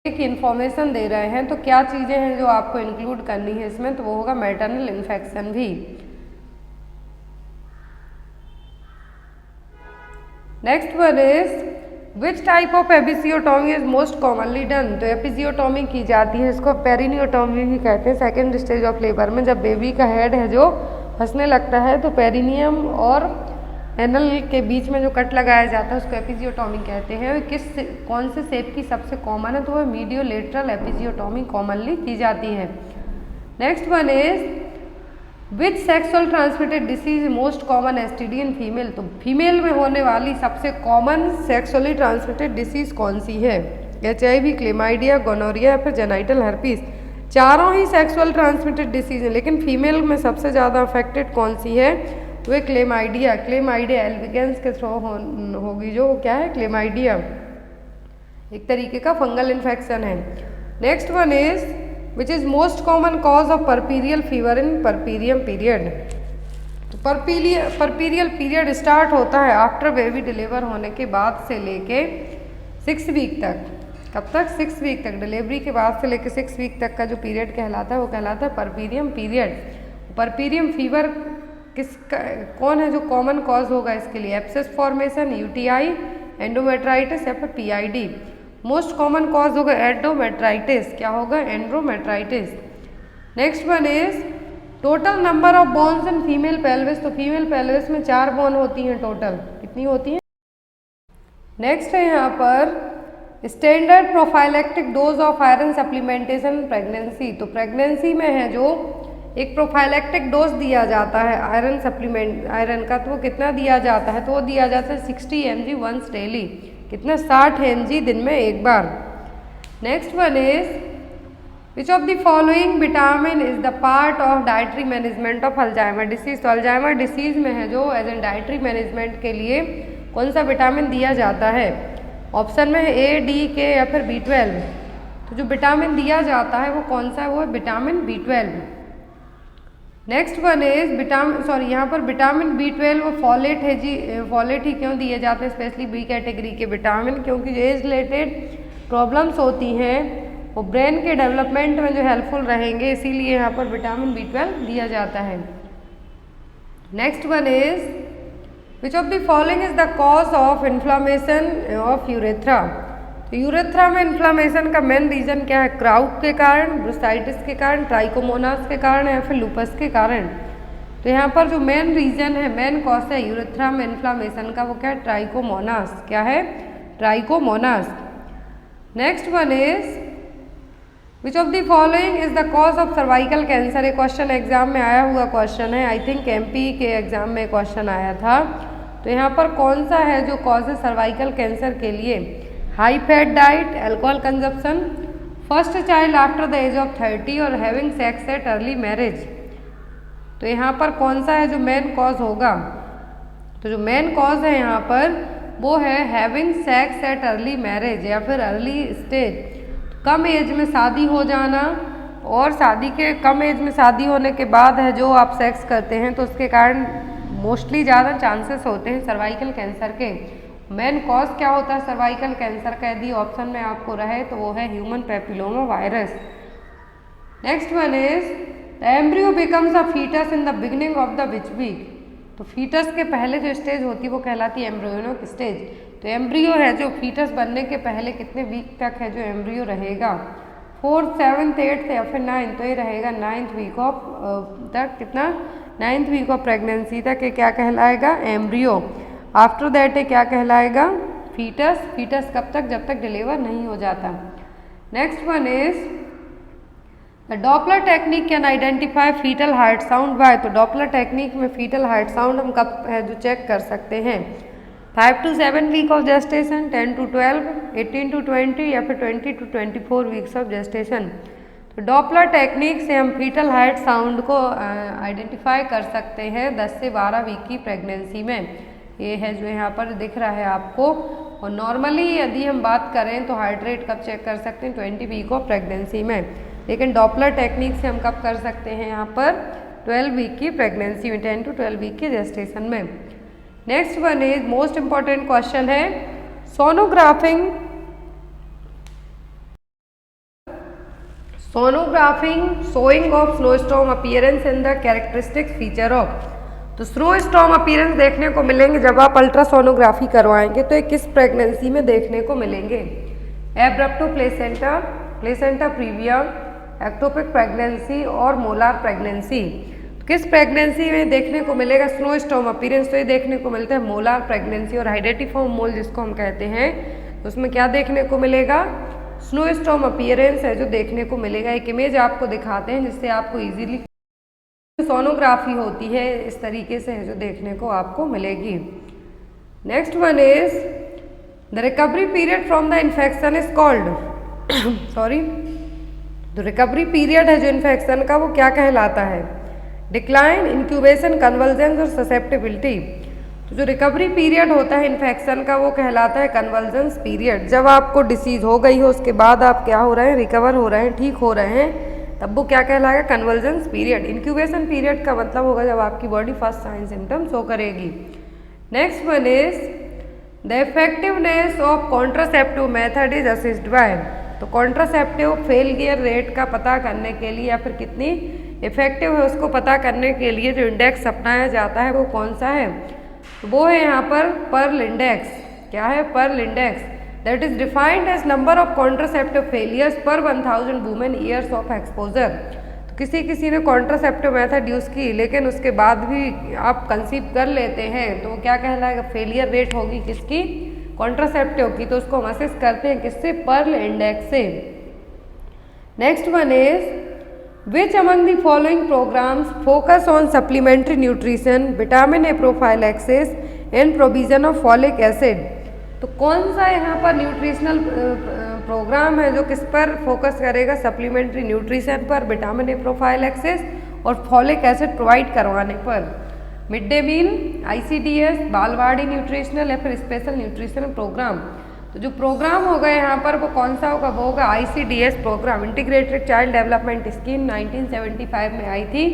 एक इन्फॉर्मेशन दे रहे हैं तो क्या चीज़ें हैं जो आपको इंक्लूड करनी है इसमें, तो वो होगा मैटरनल इन्फेक्शन भी। Next one is which type of episiotomy is most commonly done. तो एपिसियोटोमी की जाती है, इसको पेरिनियोटोमी भी कहते हैं। सेकेंड स्टेज ऑफ लेबर में जब बेबी का हेड है जो फंसने लगता है तो पेरिनियम और एनल के बीच में जो कट लगाया जाता है उसको एपिसियोटोमी कहते हैं। कौन से शेप की सबसे कॉमन है, तो वह मीडियोलेटरल एपिसियोटोमी कॉमनली की जाती है। Next one is which sexual transmitted disease most common STD in female. तो फीमेल में होने वाली सबसे कॉमन सेक्सुअली ट्रांसमिटेड डिसीज कौन सी है, HIV, क्लेमाइडिया, गोनोरिया या फिर जेनाइटल हर्पीस। चारों ही सेक्सुअल ट्रांसमिटेड डिसीज है, लेकिन फीमेल में सबसे ज़्यादा अफेक्टेड कौन सी है, तो ये क्लेमाइडिया एल्बिगेंस के थ्रू होगी, जो क्या है क्लेमाइडिया, एक तरीके का फंगल इन्फेक्शन है। Next one is which is most common cause of puerperal fever in puerperium period. तो परपीरियल पीरियड स्टार्ट होता है आफ्टर बेबी डिलीवर होने के बाद से लेके 6 वीक तक। कब तक? 6 वीक तक। डिलीवरी के बाद से लेके 6 वीक तक का जो पीरियड कहलाता है वो कहलाता है परपीरियम पीरियड। परपीरियम फीवर कौन है जो कॉमन कॉज होगा इसके लिए, एब्सेस फॉर्मेशन, UTI, एंडोमेट्राइटिस या फिर PID। मोस्ट कॉमन कॉज होगा एंडोमेट्राइटिस। क्या होगा? Endometritis. Next one is total number of bones in female pelvis. तो फीमेल पेल्विस में 4 बोन होती हैं टोटल। कितनी होती हैं? नेक्स्ट है यहाँ पर standard prophylactic dose of iron supplementation pregnancy. तो प्रेगनेंसी में है जो एक प्रोफाइलेक्टिक डोज दिया जाता है आयरन सप्लीमेंट आयरन का, तो वो कितना दिया जाता है, तो वो दिया जाता है 60 mg वंस डेली। कितना? 60 mg दिन में एक बार। Next one is which of the following vitamin is the part of dietary management of Alzheimer disease. तो अल्जाइमर डिसीज में है जो एज एन डाइटरी मैनेजमेंट के लिए कौन सा विटामिन दिया जाता है, ऑप्शन में है A, D, K या फिर B12। तो जो विटामिन दिया जाता है वो कौन सा है, वो है vitamin B12। Next one is यहाँ पर विटामिन B12 वो फॉलेट है जी। फॉलेट ही क्यों दिए जाते हैं स्पेशली B कैटेगरी के विटामिन, क्योंकि जो एज रिलेटेड प्रॉब्लम्स होती हैं वो ब्रेन के डेवलपमेंट में जो हेल्पफुल रहेंगे, इसीलिए यहाँ पर विटामिन B12 दिया जाता है। Next one is which of the following is the cause of inflammation of urethra. तो यूरेथ्रा में इन्फ्लामेशन का मेन रीजन क्या है, क्राउक के कारण, ब्रुसाइटिस के कारण, ट्राइकोमोनास के कारण या फिर लूपस के कारण। तो यहाँ पर जो मेन रीजन है, मेन कॉज है यूरेथ्रा में इन्फ्लामेशन का, वो क्या है, ट्राइकोमोनास। क्या है? Trichomonas. Next one is which of the following is the cause of cervical cancer. ये क्वेश्चन एग्जाम में आया हुआ क्वेश्चन है, आई थिंक MP के एग्जाम में क्वेश्चन आया था। तो यहाँ पर कौन सा है जो कॉज है सर्वाइकल कैंसर के लिए, high fat diet, alcohol consumption, first child after the age of 30 और having sex at early marriage. तो यहाँ पर कौन सा है जो मेन कॉज होगा, तो जो मेन कॉज है यहाँ पर वो है having sex at early marriage या फिर अर्ली स्टेज। कम एज में शादी हो जाना और शादी के कम एज में शादी होने के बाद है जो आप सेक्स करते हैं, तो उसके कारण मोस्टली ज़्यादा चांसेस होते हैं सर्वाइकल कैंसर के। मेन कॉज क्या होता है सर्वाइकल कैंसर का, यदि ऑप्शन में आपको रहे तो वो है human papilloma virus. Next one is the embryo becomes a fetus in the beginning of the which week. तो फीटस के पहले जो स्टेज होती है वो कहलाती है एम्ब्रियोनिक स्टेज। तो एम्ब्रियो है जो फीटस बनने के पहले कितने वीक तक है जो एम्ब्रियो रहेगा, 4th, 7th, 8th या फिर 9th। तो ये रहेगा 9th वीक ऑफ तक, कितना 9th वीक ऑफ प्रेगनेंसी तक ये क्या कहलाएगा, एम्ब्रियो। आफ्टर दैट ये क्या कहलाएगा, फीटस। फीटस कब तक, जब तक डिलीवर नहीं हो जाता। Next one is the Doppler technique can identify fetal heart sound by. तो डॉपलर टेक्निक में फीटल हार्ट साउंड हम कब है जो चेक कर सकते हैं, 5 to 7 week of gestation, 10 to 12, 18 to 20 या फिर 20 to 24 वीक्स ऑफ जेस्टेशन। तो डॉपलर टेक्निक से हम फीटल हार्ट साउंड को आइडेंटिफाई कर सकते हैं 10 से 12 वीक की प्रेगनेंसी में। ये है जो यहाँ पर दिख रहा है आपको। और नॉर्मली यदि हम बात करें तो हार्ट रेट कब चेक कर सकते हैं, 20 वीक ऑफ प्रेगनेंसी में। लेकिन डॉपलर टेक्निक से हम कब कर सकते हैं, यहाँ पर 12 वीक की प्रेगनेंसी में, 10 to 12 वीक की जेस्टेशन में। Next one is most important question है sonographic sonographic showing of snow storm appearance in the characteristic feature of. तो स्नो स्टॉर्म अपीयरेंस देखने को मिलेंगे जब आप अल्ट्रासोनोग्राफी करवाएंगे, तो ये किस प्रेगनेंसी में देखने को मिलेंगे? Abruptio placenta, placenta previa, ectopic pregnancy और मोलार प्रेगनेंसी। तो किस प्रेगनेंसी में देखने को मिलेगा स्नो स्टॉर्म अपीयरेंस? तो ये देखने को मिलता है मोलार प्रेगनेंसी। और हाइडेटिफॉर्म मोल जिसको हम कहते हैं, तो उसमें क्या देखने को मिलेगा? स्नो स्टॉर्म अपीयरेंस है जो देखने को मिलेगा। एक इमेज आपको दिखाते हैं जिससे आपको इजीली सोनोग्राफी होती है इस तरीके से है जो देखने को आपको मिलेगी। Next one is the recovery period from the infection is called sorry, तो रिकवरी पीरियड है जो इन्फेक्शन का वो क्या कहलाता है? डिक्लाइन, इंक्यूबेशन, कन्वर्जेंस और ससेप्टिबिलिटी। तो जो रिकवरी पीरियड होता है इन्फेक्शन का वो कहलाता है कन्वर्जेंस पीरियड। जब आपको डिसीज हो गई हो उसके बाद आप क्या हो रहे हैं? रिकवर हो रहे हैं, ठीक हो रहे हैं, तब वो क्या कहलाएगा? Convergence period. इंक्यूबेशन पीरियड का मतलब होगा जब आपकी body first sign symptoms show करेगी। Next one is the effectiveness of contraceptive method is assessed by. तो कॉन्ट्रासेप्टिव फेलियर रेट का पता करने के लिए या फिर कितनी इफेक्टिव है उसको पता करने के लिए जो इंडेक्स अपनाया जाता है वो कौन सा है? तो वो है यहाँ पर पर्ल इंडेक्स। क्या है? Pearl index. That is defined as number of contraceptive failures per 1000 women years of exposure. तो किसी ने कॉन्ट्रासेप्टिव मेथड यूज़ की लेकिन उसके बाद भी आप कंसीव कर लेते हैं तो वो क्या कहलाएगा? फेलियर रेट होगी किसकी? कॉन्ट्रासेप्टिव की। तो उसको हम असेस करते हैं किससे? पर्ल इंडेक्स से। Next one is which among the following programs focus on supplementary nutrition, vitamin A prophylaxis and provision of folic acid. तो कौन सा यहाँ पर न्यूट्रिशनल प्रोग्राम है जो किस पर फोकस करेगा? सप्लीमेंट्री न्यूट्रिशन पर, विटामिन ए प्रोफाइलैक्सिस और फॉलिक एसिड प्रोवाइड करवाने पर। Mid day meal, ICDS, Balwadi nutritional या फिर स्पेशल न्यूट्रिशनल प्रोग्राम। तो जो प्रोग्राम होगा यहाँ पर वो कौन सा होगा? वो होगा ICDS program, integrated child development scheme 1975 में आई थी।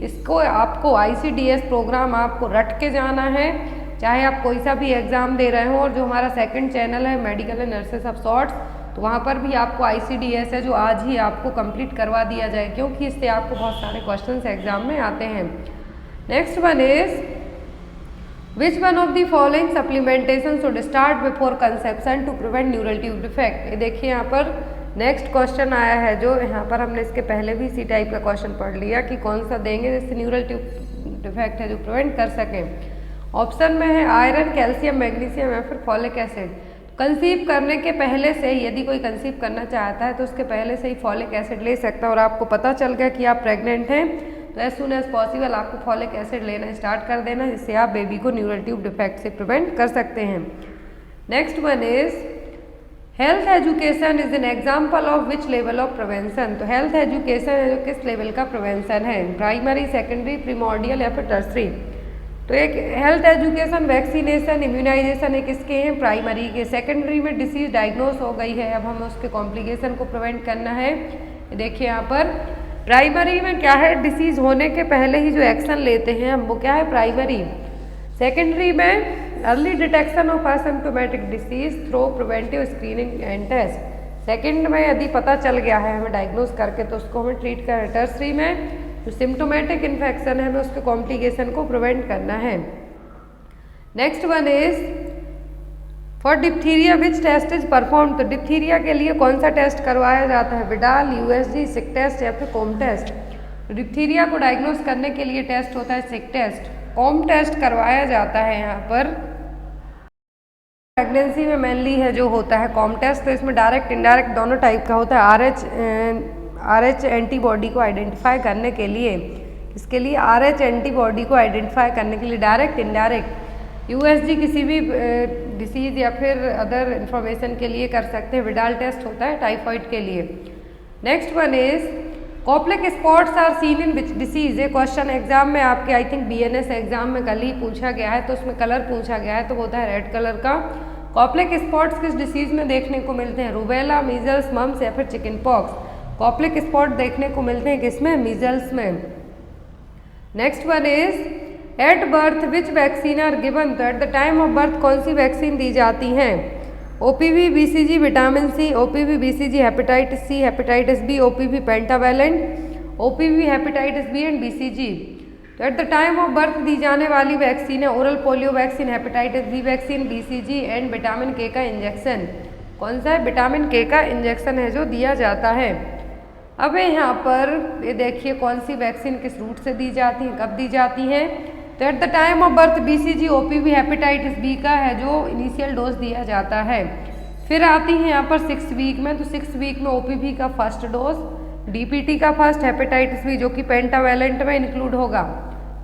इसको आपको ICDS प्रोग्राम आपको रट के जाना है, चाहे आप कोई सा भी एग्जाम दे रहे हो। और जो हमारा सेकंड चैनल है medical and nurses of shorts, तो वहाँ पर भी आपको ICDS है जो आज ही आपको कंप्लीट करवा दिया जाए, क्योंकि इससे आपको बहुत सारे क्वेश्चंस एग्जाम में आते हैं। Next one is which one of the following supplementation should start before conception to prevent neural tube defect. ये देखिए यहाँ पर नेक्स्ट क्वेश्चन आया है जो यहाँ पर हमने इसके पहले भी इसी टाइप का क्वेश्चन पढ़ लिया कि कौन सा देंगे जिससे न्यूरल ट्यूब डिफेक्ट है जो प्रिवेंट कर सकें। ऑप्शन में है आयरन, कैल्शियम, मैग्नीशियम या फिर फॉलिक एसिड। कंसीव करने के पहले से ही यदि कोई कंसीव करना चाहता है तो उसके पहले से ही फॉलिक एसिड ले सकता है। और आपको पता चल गया कि आप प्रेग्नेंट हैं तो एज सुन एज पॉसिबल आपको फॉलिक एसिड लेना स्टार्ट कर देना, जिससे आप बेबी को न्यूरल ट्यूब डिफेक्ट से प्रिवेंट कर सकते हैं। Next one is health education is an example of which level of prevention. तो हेल्थ एजुकेशन है जो किस लेवल का प्रिवेंशन है? प्राइमरी, सेकेंडरी, प्रीमोर्डियल या फिर टर्सरी। तो एक हेल्थ एजुकेशन, वैक्सीनेशन, इम्यूनाइजेशन एक किसके हैं? प्राइमरी के। सेकेंडरी में डिसीज डायग्नोस हो गई है, अब हमें उसके कॉम्प्लिकेशन को प्रिवेंट करना है। देखिए यहाँ पर प्राइमरी में क्या है? डिसीज होने के पहले ही जो एक्शन लेते हैं हम वो क्या है? प्राइमरी। सेकेंडरी में early detection of asymptomatic disease through preventive screening and test. Second में यदि पता चल गया है हमें डायग्नोस करके तो उसको हमें ट्रीट करें। टर्सरी में जो सिम्प्टोमेटिक इन्फेक्शन है हमें उसके कॉम्प्लिकेशन को प्रिवेंट करना है। Next one is for diphtheria which test is perform. तो डिप्थीरिया के लिए कौन सा टेस्ट करवाया जाता है? विडाल, USG, सिक टेस्ट या फिर कॉम टेस्ट। डिप्थीरिया को डायग्नोस करने के लिए टेस्ट होता है सिक टेस्ट। कॉम टेस्ट करवाया जाता है यहाँ पर प्रेगनेंसी में मेनली है जो होता है कॉम टेस्ट। तो इसमें डायरेक्ट इनडायरेक्ट दोनों टाइप का होता है। RH एंटीबॉडी को आइडेंटिफाई करने के लिए, इसके लिए RH एंटीबॉडी को आइडेंटिफाई करने के लिए डायरेक्ट इनडायरेक्ट। USG किसी भी डिसीज या फिर अदर इंफॉर्मेशन के लिए कर सकते हैं। विडाल टेस्ट होता है टाइफाइड के लिए। Next one is Koplik spots are seen in which disease. ये क्वेश्चन एग्जाम में आपके आई थिंक BNS एग्जाम में कल ही पूछा गया है, तो उसमें कलर पूछा गया है तो वो होता है रेड कलर का। कॉप्लिक स्पॉट्स किस डिसीज में देखने को मिलते हैं? रूबेला, मीजल्स, मम्स या फिर चिकन पॉक्स। कॉप्लिक स्पॉट देखने को मिलते हैं किसमें? मीजल्स में। Next one is at birth which vaccine are given. तो at the time of birth कौन सी वैक्सीन दी जाती हैं? OPV BCG vitamin C, OPV BCG hepatitis C, hepatitis B, OPV pentavalent, OPV hepatitis B and BCG। तो at the time of birth दी जाने वाली वैक्सीन है oral polio vaccine, hepatitis B vaccine, BCG and vitamin K का injection. कौन सा है? Vitamin K का इंजेक्शन है जो दिया जाता है। अब यहाँ पर ये देखिए कौन सी वैक्सीन किस रूट से दी जाती है, कब दी जाती है। तो at the time of birth BCG OPV hepatitis B का है जो इनिशियल डोज दिया जाता है। फिर आती है यहाँ पर 6 वीक में, तो 6 वीक में OPV का फर्स्ट डोज, DPT का फर्स्ट, हेपेटाइटिस बी जो कि पेंटावैलेंट में इंक्लूड होगा।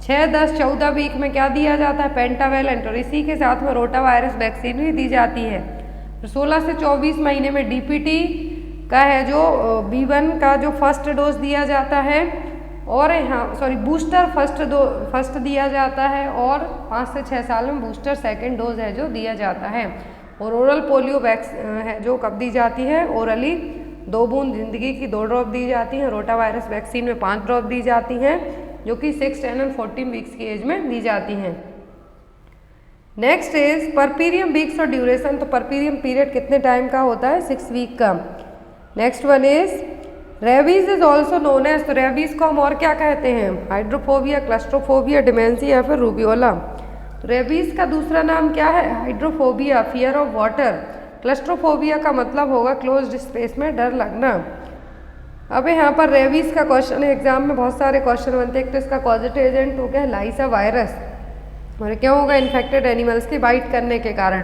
6, 10, 14 वीक में क्या दिया जाता है? पेंटावैलेंट, और इसी के साथ में रोटा वायरस वैक्सीन भी दी जाती है। फिर 16 से 24 महीने में DPT का है जो B1 का जो फर्स्ट डोज दिया जाता है, और यहाँ बूस्टर फर्स्ट दिया जाता है, और 5 से 6 साल में बूस्टर सेकेंड डोज है जो दिया जाता है। और ओरल पोलियो है जो कब दी जाती है? ओरली 2 बूंद जिंदगी की 2 ड्रॉप दी जाती हैं। रोटा वायरस वैक्सीन में 5 ड्रॉप दी जाती हैं जो कि 6, 10 एंड 14 वीक्स की एज में दी जाती हैं। नेक्स्ट इज परपीरियम वीक्स और ड्यूरेशन। तो परपीरियम पीरियड कितने टाइम का होता है? 6 वीक का। Next one is rabies is also known as. तो रेबीज को हम और क्या कहते हैं? हाइड्रोफोबिया, क्लस्ट्रोफोबिया, डिमेंशिया या फिर रूबियोला। तो रेबीज का दूसरा नाम क्या है? Hydrophobia, fear of water. Claustrophobia का मतलब होगा क्लोज्ड स्पेस में डर लगना। अब यहाँ पर रेबीज का क्वेश्चन है, एग्जाम में बहुत सारे क्वेश्चन बनते हैं। एक तो इसका कॉजेटिव एजेंट हो गया लाइसा वायरस, और क्या होगा? इन्फेक्टेड एनिमल्स की बाइट करने के कारण।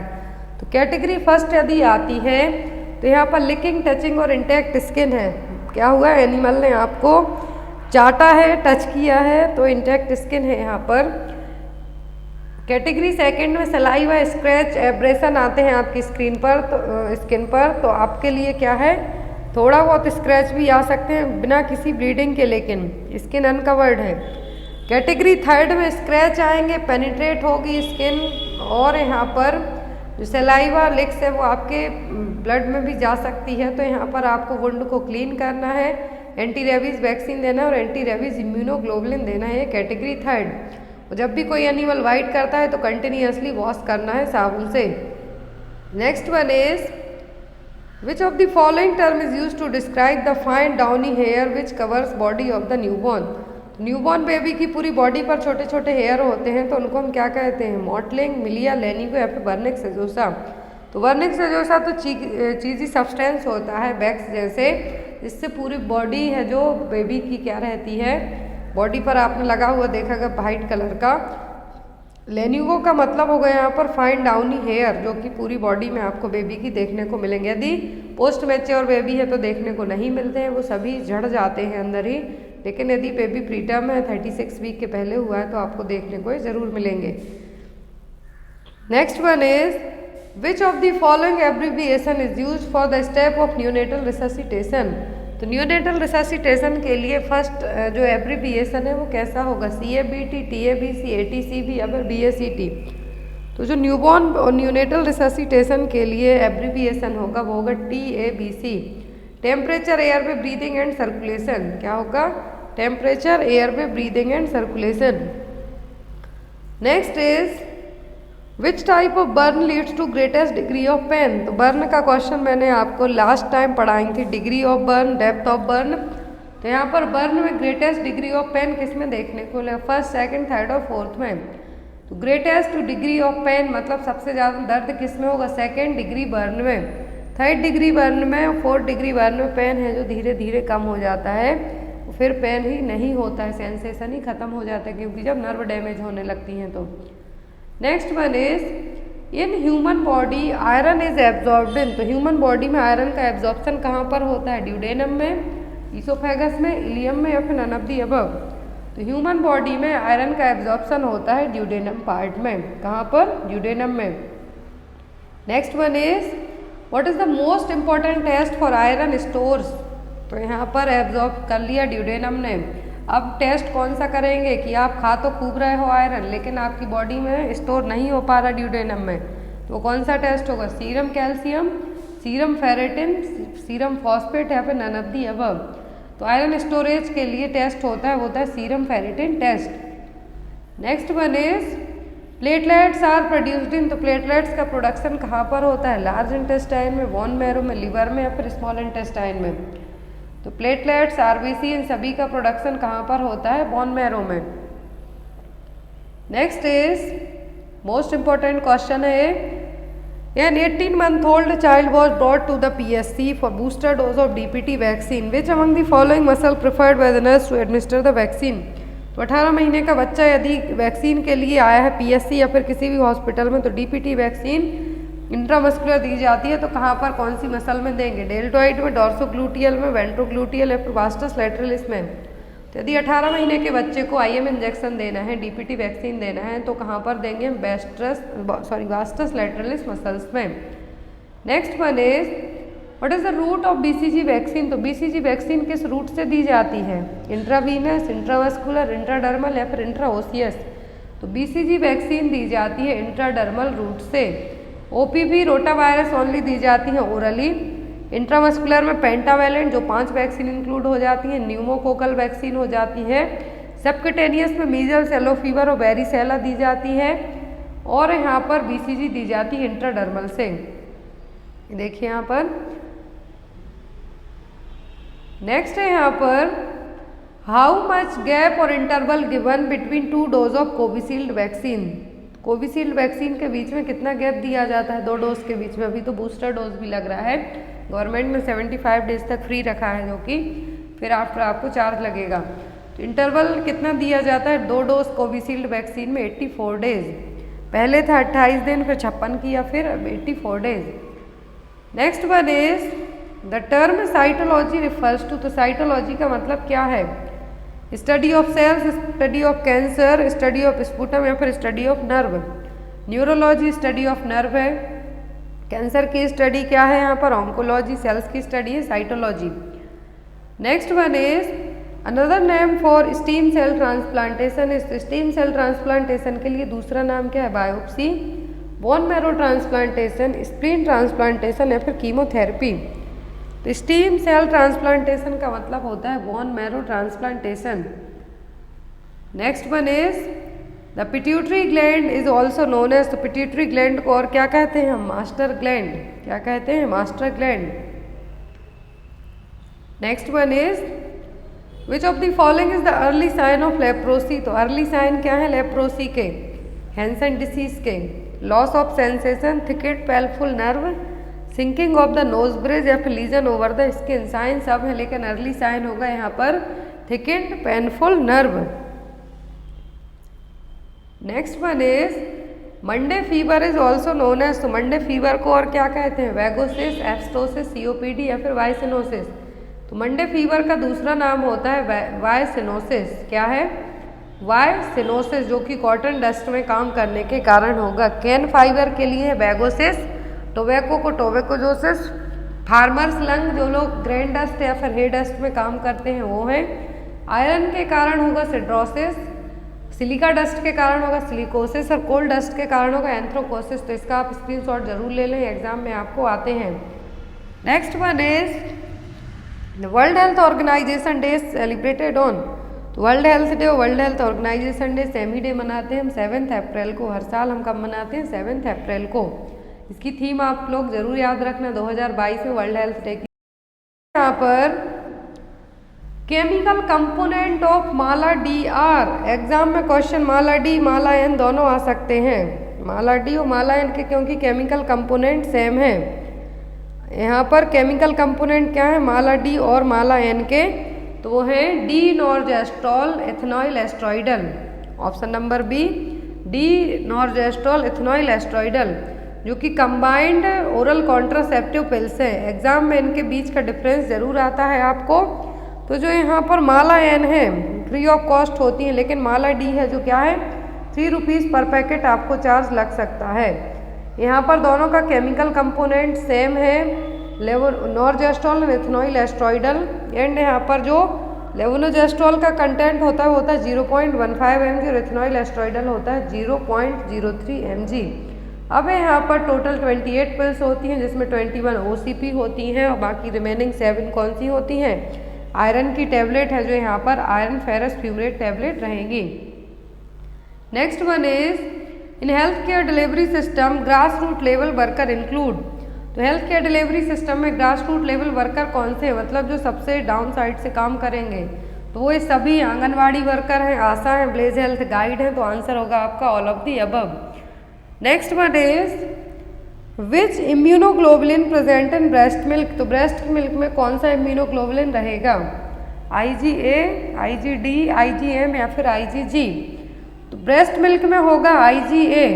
तो कैटेगरी फर्स्ट यदि आती है तो यहाँ पर लिकिंग, टचिंग और इंटैक्ट स्किन है। क्या हुआ? एनिमल ने आपको चाटा है, टच किया है, तो इंटैक्ट स्किन है यहाँ पर। कैटेगरी सेकंड में सलाइवा, स्क्रैच, एब्रेशन आते हैं आपकी स्किन पर। तो आपके लिए क्या है? थोड़ा बहुत स्क्रैच भी आ सकते हैं बिना किसी ब्लीडिंग के, लेकिन स्किन अनकवर्ड है। कैटेगरी थर्ड में स्क्रैच आएंगे, पेनिट्रेट होगी स्किन, और यहाँ पर जो सलाइवा लिक्स है वो आपके ब्लड में भी जा सकती है। तो यहाँ पर आपको वुंड को क्लीन करना है, एंटी रेबीज वैक्सीन देना है और एंटी रेबीज इम्यूनोग्लोबुलिन देना है। Category third. और जब भी कोई एनिमल वाइट करता है तो कंटिन्यूअसली वॉश करना है साबुन से। Next one is which of the following term is use to describe the fine downy hair which covers body of the newborn. Newborn baby की पूरी बॉडी पर छोटे छोटे हेयर होते हैं, तो उनको हम क्या कहते हैं? मॉटलिंग, मिलिया, लेनिगो या फिर वर्निक सेजोसा। तो वर्निक सेजोसा तो चीज़ी सब्सटेंस होता है वैक्स जैसे, जिससे पूरी बॉडी है जो बेबी की क्या रहती है, बॉडी पर आपने लगा हुआ देखा गया वाइट कलर का। लेनिगो का मतलब होगा यहाँ पर फाइन डाउनी हेयर, जो कि पूरी बॉडी में आपको बेबी की देखने को मिलेंगे। यदि पोस्ट मैच्योर बेबी है तो देखने को नहीं मिलते हैं, वो सभी झड़ जाते हैं अंदर ही। लेकिन यदि बेबी प्रीटर्म है, 36 वीक के पहले हुआ है, तो आपको देखने को ज़रूर मिलेंगे। Next one is which of the following abbreviation is use for the step of neonatal resuscitation. तो न्यूनेटल रिससिटेशन के लिए फर्स्ट जो एब्रिविएशन है वो कैसा होगा? CABT, TABC, ATCB या फिर BACT। तो जो न्यूबॉर्न और न्यूनेटल रिससिटेशन के लिए एब्रिविएशन होगा वो होगा TABC। Temperature, airway breathing and circulation. क्या होगा? Temperature, airway breathing and circulation. Next is which type of burn leads to greatest degree of pain. तो बर्न का क्वेश्चन मैंने आपको लास्ट टाइम पढ़ाई थी, degree of burn, depth of burn. तो यहाँ पर बर्न में ग्रेटेस्ट डिग्री ऑफ पेन किस में देखने को मिलेगा? फर्स्ट, सेकंड, थर्ड और फोर्थ में। तो ग्रेटेस्ट डिग्री ऑफ पेन मतलब सबसे ज़्यादा दर्द किस में होगा? सेकेंड डिग्री बर्न में, थर्ड डिग्री बर्न में और फोर्थ डिग्री बर्न में पेन है जो धीरे धीरे कम हो जाता है, फिर पेन ही नहीं होता है, सेंसेशन ही खत्म हो जाता है, क्योंकि जब नर्व डैमेज होने लगती हैं तो। Next one is in human body iron is absorbed इन। तो ह्यूमन बॉडी में आयरन का एब्जॉर्प्शन कहाँ पर होता है? ड्यूडेनम में, ईसोफेगस में, इलियम में या फिर नन ऑफ द अबव। तो ह्यूमन बॉडी में आयरन का एब्जॉर्प्शन होता है ड्यूडेनम पार्ट में। कहाँ पर? ड्यूडेनम में। Next one is what is the most important test for iron stores. तो यहाँ पर एब्जॉर्ब कर लिया ड्यूडेनम ने। अब टेस्ट कौन सा करेंगे कि आप खा तो खूब रहे हो आयरन, लेकिन आपकी बॉडी में स्टोर नहीं हो पा रहा ड्यूडेनम में, तो कौन सा टेस्ट होगा? Serum calcium, serum ferritin, serum phosphate या फिर नन ऑफ द अबव। तो आयरन स्टोरेज के लिए टेस्ट होता है, वो होता है serum ferritin test. Next one is platelets are produced in, तो प्लेटलेट्स का प्रोडक्शन कहाँ पर होता है? लार्ज इंटेस्टाइन में, बोन मैरो में, लिवर में या फिर स्मॉल इंटेस्टाइन में। तो प्लेटलेट्स, आरबीसी, इन सभी का प्रोडक्शन कहाँ पर होता है? बोन मैरो में। Next is most important question है, An 18-month-old child was brought to the PSC for booster dose of DPT vaccine. Which among the following muscle preferred by the nurse to administer the vaccine? तो 18 महीने का बच्चा यदि vaccine के लिए आया है PSC या फिर किसी भी हॉस्पिटल में, तो DPT वैक्सीन इंट्रामस्कुलर दी जाती है। तो कहाँ पर, कौन सी मसल में देंगे? डेल्टॉइड में, डॉर्सोग्लूटियल में, वेंट्रोग्लूटियल या फिर वास्टस लैटरलिस में। तो यदि 18 महीने के बच्चे को IM इंजेक्शन देना है, DPT वैक्सीन देना है, तो कहाँ पर देंगे? वास्टस लैटरलिस मसल्स में। Next one is what is the route of BCG vaccine? तो BCG वैक्सीन किस रूट से दी जाती है? इंट्रावीनस, इंट्रामस्कुलर, इंट्राडर्मल या फिर इंट्राओसियस? तो BCG वैक्सीन दी जाती है इंट्राडर्मल रूट से। OPV रोटावायरस ओनली दी जाती है ओरली। इंट्रामस्कुलर में पेंटावैलेंट जो 5 वैक्सीन इंक्लूड हो जाती है, न्यूमोकोकल वैक्सीन हो जाती है। सबक्यूटेनियस में मीजल्स, येलो फीवर और वेरिसेला दी जाती है। और यहाँ पर BCG दी जाती है इंट्राडर्मल से। देखिए यहाँ पर नेक्स्ट है यहाँ पर हाउ मच गैप और interval given between 2 dose of Covishield vaccine? Covishield vaccine के बीच में कितना गैप दिया जाता है? 2 डोज के बीच में। अभी तो बूस्टर डोज भी लग रहा है, गवर्नमेंट में 75 डेज तक फ्री रखा है, जो कि फिर आफ्टर आपको चार्ज लगेगा। तो इंटरवल कितना दिया जाता है? 2 डोज कोविशील्ड वैक्सीन में 84 डेज। पहले था 28 दिन, फिर 56 किया, फिर अब 84 days. Next one is the term cytology refers to, तो साइटोलॉजी का मतलब क्या है? Study of cells, study of cancer, study of sputum या फिर study of nerve. Neurology study of nerve है। कैंसर की स्टडी क्या है यहाँ पर? ऑन्कोलॉजी। सेल्स की स्टडी है cytology. Next one is another name for stem cell transplantation is, stem cell transplantation के लिए दूसरा नाम क्या है? Biopsy, bone marrow transplantation, spleen transplantation या फिर कीमोथेरेपी। तो स्टीम सेल ट्रांसप्लांटेशन का मतलब होता है bone marrow transplantation. Next one is the pituitary gland is also known as, तो पिट्यूटरी ग्लैंड को और क्या कहते हैं हम? Master gland. क्या कहते हैं? Master gland. Next one is which of the following is the early sign of leprosy? तो अर्ली साइन क्या है लेप्रोसी के? हैंसन डिसीज के। Loss of sensation, thickened palpable nerve, sinking of the nose bridge या फिर legion over the skin. Sign सब है, लेकिन अर्ली साइन होगा यहाँ पर thickened painful nerve. Next one is Monday fever is also known as, तो मंडे फीवर को और क्या कहते हैं? वैगोसिस, एब्स्टोसिस, COPD या फिर वाइसिनोसिस। तो मंडे फीवर का दूसरा नाम होता है वाइसिनोसिस। क्या है? वाइसिनोसिस, जो कि कॉटन डस्ट में काम करने के कारण होगा। कैन फाइबर के लिए वैगोसिस, टोबैको को टोबैकोजोसिस, फार्मर्स लंग जो लोग ग्रेन डस्ट या फिर हे डस्ट में काम करते हैं वो है। आयरन के कारण होगा सिड्रोसिस, सिलिका डस्ट के कारण होगा सिलिकोसिस और कोल डस्ट के कारण होगा एंथ्रोकोसिस। तो इसका आप स्क्रीनशॉट जरूर ले लें, एग्जाम में आपको आते हैं। Next one is world health organization day celebrated on, तो वर्ल्ड हेल्थ डे और world health organization day same ही डे मनाते हैं हम 7 अप्रैल को। हर साल हम कब मनाते हैं? 7 अप्रैल को। इसकी थीम आप लोग जरूर याद रखना 2022 में वर्ल्ड हेल्थ डे की। यहाँ पर chemical component of Mala D R, exam में क्वेश्चन माला डी माला एन दोनों आ सकते हैं। माला डी और माला एन के, क्योंकि केमिकल कंपोनेंट सेम है। यहाँ पर केमिकल कंपोनेंट क्या है माला डी और माला एन के? तो वो है D norgestrel ethinyl estradiol. Option number B D norgestrel ethinyl estradiol, जो कि कंबाइंड ओरल कॉन्ट्रासेप्टिव पिल्स है। एग्जाम में इनके बीच का डिफरेंस जरूर आता है आपको। तो जो यहाँ पर माला एन है फ्री ऑफ कॉस्ट होती है, लेकिन माला डी है जो क्या है 3 रुपीज़ पर पैकेट आपको चार्ज लग सकता है। यहाँ पर दोनों का केमिकल कंपोनेंट सेम है, नॉर्जेस्ट्रॉल एथेनॉइल एस्ट्रॉइडल। एंड यहाँ पर जो लेवोनोजेस्ट्रॉल का कंटेंट होता है वो होता है 0.15 mg और एथेनॉइल एस्ट्रॉइडल होता है 0.03 mg। अब यहाँ पर टोटल 28 पिल्स होती हैं, जिसमें 21 OCP होती हैं और बाकी रिमेनिंग 7 कौन सी होती हैं? आयरन की टेबलेट है, जो यहाँ पर आयरन फेरस फ्यूरेट टेबलेट रहेंगी। Next one is in health care delivery system grass root level worker include. तो हेल्थ केयर डिलीवरी सिस्टम में ग्रास रूट लेवल वर्कर कौन से, मतलब जो सबसे डाउन साइड से काम करेंगे, तो वो सभी आंगनवाड़ी वर्कर हैं, आशा हैं, ब्लेज हेल्थ गाइड हैं। तो आंसर होगा आपका all of the above. Next one is which immunoglobulin present in breast milk. तो ब्रेस्ट मिल्क में कौन सा इम्यूनोग्लोबुलिन रहेगा, IgA, IgD, IgM या फिर IgG। तो ब्रेस्ट मिल्क में होगा IgA।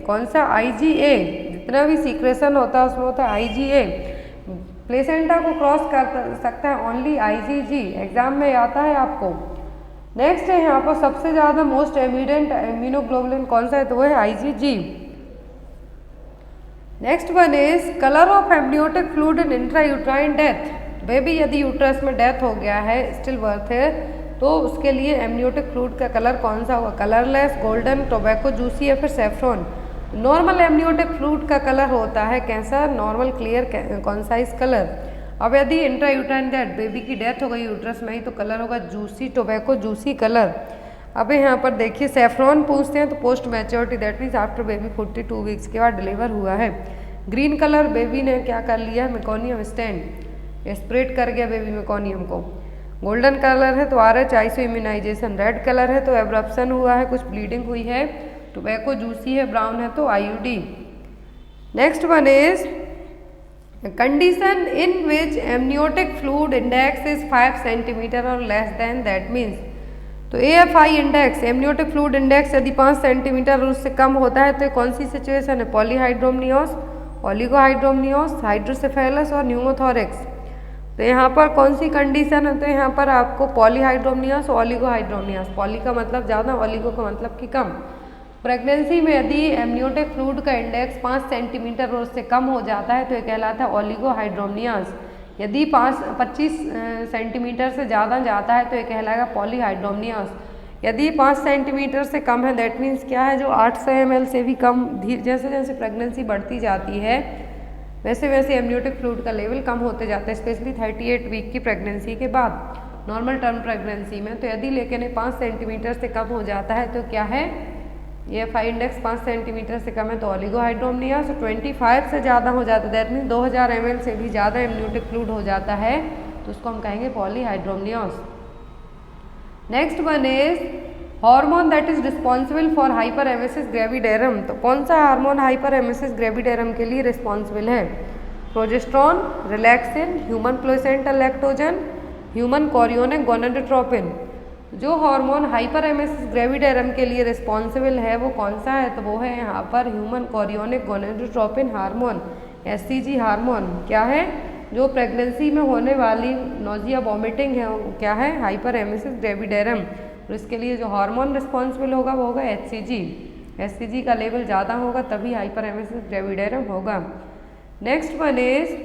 कौन सा, IgA। जितना भी सीक्रेशन होता है उसमें होता है IgA। प्लेसेंटा को क्रॉस कर सकता है ओनली IgG, एग्जाम में आता है आपको। नेक्स्ट है यहाँ पर सबसे ज़्यादा मोस्ट एमिडेंट इम्यूनोग्लोबुलिन कौन सा है, तो वो है IgG। Next one is colour of amniotic fluid in intrauterine death. Baby यदि यूट्रस में डेथ हो गया है, स्टिल बर्थ है, तो उसके लिए एम्नियोटिक फ्लूइड का कलर कौन सा होगा, कलरलेस, गोल्डन, टोबैको जूसी या फिर सेफ्रॉन। नॉर्मल एम्नियोटिक फ्लूइड का कलर होता है कैसा, नॉर्मल क्लियर कॉन्साइज कलर। अब यदि इंट्रायूट्राइन डेथ, बेबी की डेथ हो गई यूट्रस में ही, तो कलर होगा जूसी, टोबैको जूसी कलर। अब यहाँ पर देखिए सेफ्रॉन पूछते हैं तो post maturity, that means after baby 42 weeks के बाद डिलीवर हुआ है। ग्रीन कलर बेबी ने क्या कर लिया, मेकोनियम स्टैंड, स्प्रेड कर गया बेबी मेकोनियम को। गोल्डन कलर है तो RH iso immunization. Red colour है तो एब्रप्शन हुआ है, कुछ ब्लीडिंग हुई है। टोबैको जूसी है, ब्राउन है तो IUD। Next one is condition in which amniotic fluid index is 5 centimetre और लेस देन, दैट मीन्स। तो AFI index, amniotic fluid index यदि 5 सेंटीमीटर और उससे कम होता है तो कौन सी सिचुएशन है, पॉलीहाइड्रोमनियोस, ओलिगोहाइड्रोमनियोस, हाइड्रोसेफेलस और न्यूमोथोरिक्स। तो यहाँ पर कौन सी कंडीशन है, तो यहाँ पर आपको पॉलीहाइड्रोमनियोस, ओलिगोहाइड्रोमनियोस, पॉली का मतलब ज़्यादा, ओलिगो का मतलब कि कम। प्रेगनेंसी में यदि एमनियोटिक फ्लूइड का इंडेक्स 5 सेंटीमीटर और उससे कम हो जाता है तो ये कहलाता है ओलिगोहाइड्रोमनियास। यदि 25 सेंटीमीटर से ज़्यादा जाता है तो ये कहलाएगा पॉलीहाइड्रोमनियास। यदि 5 सेंटीमीटर से कम है, दैट मीन्स क्या है, जो 800 ml से भी कम, जैसे जैसे प्रेगनेंसी बढ़ती जाती है वैसे वैसे एमनियोटिक फ्लूइड का लेवल कम होते जाता है, स्पेशली 38 वीक की प्रेगनेंसी के बाद नॉर्मल टर्म प्रेगनेंसी में। तो यदि लेकिन 5 सेंटीमीटर से कम हो जाता है तो क्या है, AFI इंडेक्स 5 सेंटीमीटर से कम है तो ओलिगोहाइड्रोमनियास। 25 से ज़्यादा हो जाता है, दैट मीन्स 2000 ml से भी ज़्यादा एमनियोटिक फ्लूइड हो जाता है तो उसको हम कहेंगे polyhydramnios. Next one is hormone that is responsible for hyperemesis gravidarum. तो कौन सा हार्मोन हाइपरेमेसिस ग्रेविडेरम के लिए रिस्पॉन्सिबल है, progesterone, relaxin, human placental lactogen, human chorionic gonadotropin. जो हार्मोन हाइपरेमेसिस ग्रेविडेरम के लिए रिस्पॉन्सिबल है वो कौन सा है, तो वो है यहाँ पर human chorionic gonadotropin hormone, HCG hormone. क्या है, जो प्रेगनेंसी में होने वाली नोजिया वॉमिटिंग है वो क्या है, हाइपरेमेसिस ग्रेविडेरम। और इसके लिए जो हार्मोन रिस्पॉन्सिबल होगा वो होगा HCG का लेवल ज़्यादा होगा तभी हाइपरेमेसिस ग्रेविडेरम होगा। Next one is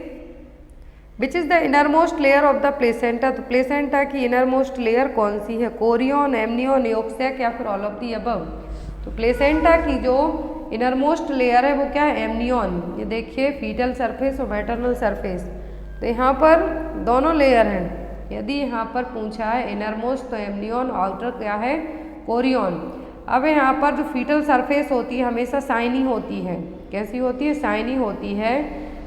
which is the innermost layer of the placenta. तो प्लेसेंटा की इनरमोस्ट लेयर कौन सी है, कोरियन, एमनियन, योक्सैक या फिर ऑल ऑफ दी अबव। तो प्लेसेंटा की जो इनरमोस्ट लेयर है वो क्या है, एमनियन। ये देखिए फीटल सरफेस और मैटरनल सरफेस, तो यहाँ पर दोनों लेयर हैं। यदि यहाँ पर पूछा है इनरमोस्ट तो एमनियन, आउटर क्या है, कोरियन। अब यहाँ पर जो फीटल सरफेस होती है हमेशा शाइनी होती है, कैसी होती है, शाइनी होती है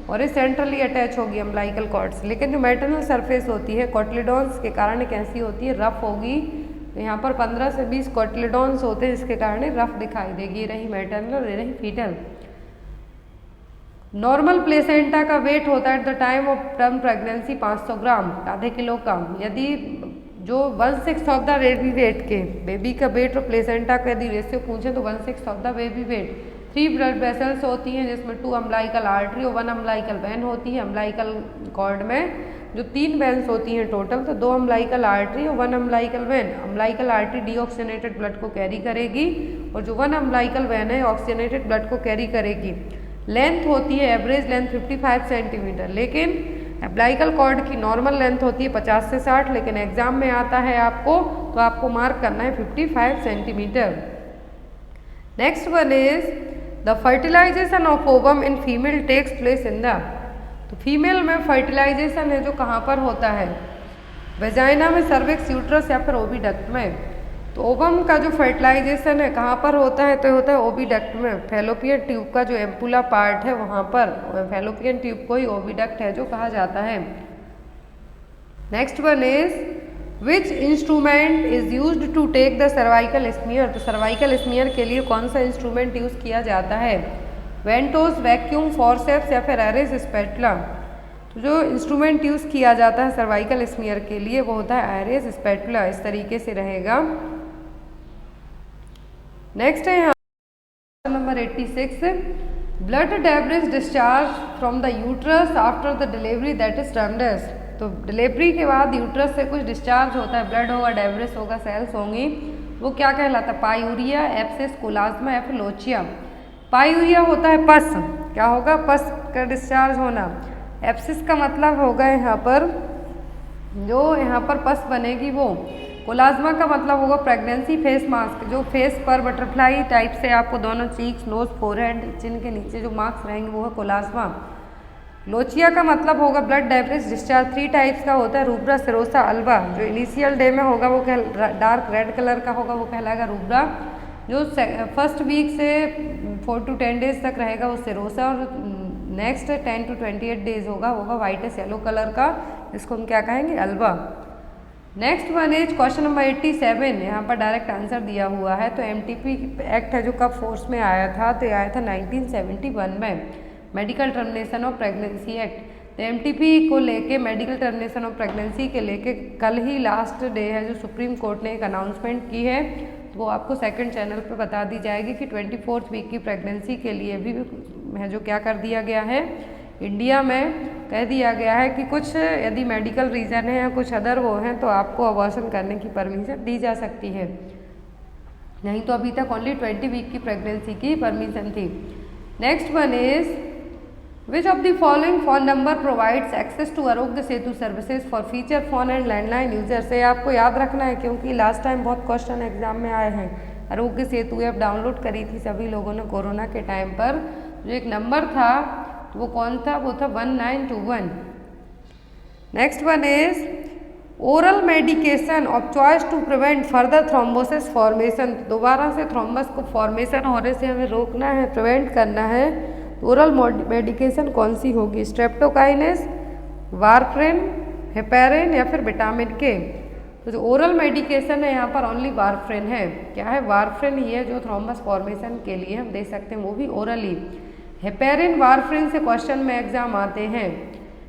और ये सेंट्रली अटैच होगी अम्बिलिकल कॉर्ड से। लेकिन जो मैटरनल सरफेस होती है कोटिलिडॉन्स के कारण कैसी होती है, रफ होगी। तो यहाँ पर 15 से 20 कोटिलिडॉन्स होते हैं जिसके कारण रफ दिखाई देगी। ये रही मैटरनल, ये रही फीटल। नॉर्मल प्लेसेंटा का वेट होता है at the time of term pregnancy 500 gram, आधे किलो का। यदि जो 1/6 ऑफ द बेबी वेट के, बेबी का वेट और प्लेसेंटा का यदि रेशियो पूछे तो 1/6 of the baby weight. 3 blood vessels होती हैं जिसमें 2 अम्बिलिकल आर्टरी और 1 अम्बिलिकल वेन होती है। अम्बिलिकल कॉर्ड में जो 3 वेन्स होती हैं टोटल, तो 2 अम्बिलिकल आर्टरी और 1 umbilical when. Umbilical artery deoxygenated blood को कैरी करेगी और जो 1 अम्बिलिकल वेन है ऑक्सीजनेटेड ब्लड को कैरी करेगी। लेंथ होती है एवरेज लेंथ 55 सेंटीमीटर, लेकिन अम्बिलिकल कॉर्ड की नॉर्मल लेंथ होती है 50 से 60, लेकिन एग्जाम में आता है आपको तो आपको मार्क करना है 55 centimetre. Next one is the fertilization of ovum in female takes place in the. तो फीमेल में फर्टिलाइजेशन है जो कहाँ पर होता है, वेजाइना में, सर्विक्स, यूट्रस या फिर ओविडक्ट में। तो तो ओवम का जो फर्टिलाइजेशन है कहाँ पर होता है, तो होता है ओविडक्ट में। फैलोपियन ट्यूब का जो एम्पुला पार्ट है वहाँ पर, फैलोपियन ट्यूब को ही ओविडक्ट है जो कहा जाता है। Next one is which instrument is used to take the cervical smear. तो सर्वाइकल स्मीयर के लिए कौन सा इंस्ट्रूमेंट यूज किया जाता है? वेंटोस, वैक्यूम, फॉरसेप्स या फिर एरिस स्पेटुला। तो जो इंस्ट्रूमेंट यूज किया जाता है सर्वाइकल स्मीयर के लिए वो होता है एरिस स्पेटुला। इस तरीके से रहेगा। नेक्स्ट है यहाँ number 86, blood debris discharge from the uterus after the delivery that is termed as. तो डिलीवरी के बाद यूट्रस से कुछ डिस्चार्ज होता है, ब्लड होगा, डेब्रिस होगा, सेल्स होंगी, वो क्या कहलाता है? पायूरिया, एब्सिस, कोलाज्मा या फिर लोचिया। पायूरिया होता है पस, क्या होगा? पस का डिस्चार्ज होना। एब्सिस का मतलब होगा यहाँ पर जो यहाँ पर पस बनेगी वो। कोलाज्मा का मतलब होगा प्रेगनेंसी फेस मास्क, जो फेस पर बटरफ्लाई टाइप से आपको दोनों चीक्स, नोज, फोरहेड, चिन के नीचे जो मार्क्स रहेंगे वो है कोलाज्मा। लोचिया का मतलब होगा ब्लड डेब्रिस डिस्चार्ज। 3 टाइप्स का होता है, रूब्रा, सिरोसा, अल्वा। जो इनिशियल डे में होगा वो डार्क रेड कलर का होगा, वो कहलाएगा रूब्रा। जो फर्स्ट वीक से 4 to 10 डेज तक रहेगा वो सिरोसा, और नेक्स्ट 10 to 28 डेज होगा वाइटिस येलो कलर का, इसको हम क्या कहेंगे? Alva. Next one is question number 87। यहाँ पर डायरेक्ट आंसर दिया हुआ है। तो एमटीपी एक्ट है जो कब फोर्स में आया था? तो आया था 1971 में, medical termination of pregnancy act. तो एमटीपी को लेके, मेडिकल टर्मिनेशन ऑफ प्रेगनेंसी के लेके कल ही लास्ट डे है जो सुप्रीम कोर्ट ने एक अनाउंसमेंट की है, तो वो आपको सेकंड चैनल पे बता दी जाएगी कि 24th वीक की प्रेगनेंसी के लिए भी है जो क्या कर दिया गया है, इंडिया में कह दिया गया है कि कुछ यदि मेडिकल रीज़न है या कुछ अदर वो हैं तो आपको अबॉर्शन करने की परमिशन दी जा सकती है। नहीं तो अभी तक ओनली 20 वीक की प्रेगनेंसी की परमिशन थी। Next one is which of the following phone number provides access to Aarogya Setu services for feature phone and landline user. से आपको याद रखना है क्योंकि लास्ट टाइम बहुत क्वेश्चन एग्जाम में आए हैं। आरोग्य सेतु ऐप डाउनलोड करी थी सभी लोगों ने कोरोना के टाइम पर। जो एक नंबर था वो कौन था? वो था 1921। Next one is oral medication of choice to prevent further thrombosis formation. दोबारा से थ्रोम्बस को फॉर्मेशन होने से हमें रोकना है, प्रिवेंट करना है। ओरल मेडिकेशन कौन सी होगी? स्ट्रेप्टोकाइनेस, वारफ्रेन, हेपेरिन या फिर विटामिन के। तो जो ओरल मेडिकेशन है यहाँ पर ओनली वारफ्रेन है। क्या है? वारफ्रेन ही है जो थ्रोम्बस फॉर्मेशन के लिए हम दे सकते हैं, वो भी ओरली। हेपेरिन, वारफ्रेन से क्वेश्चन में एग्जाम आते हैं।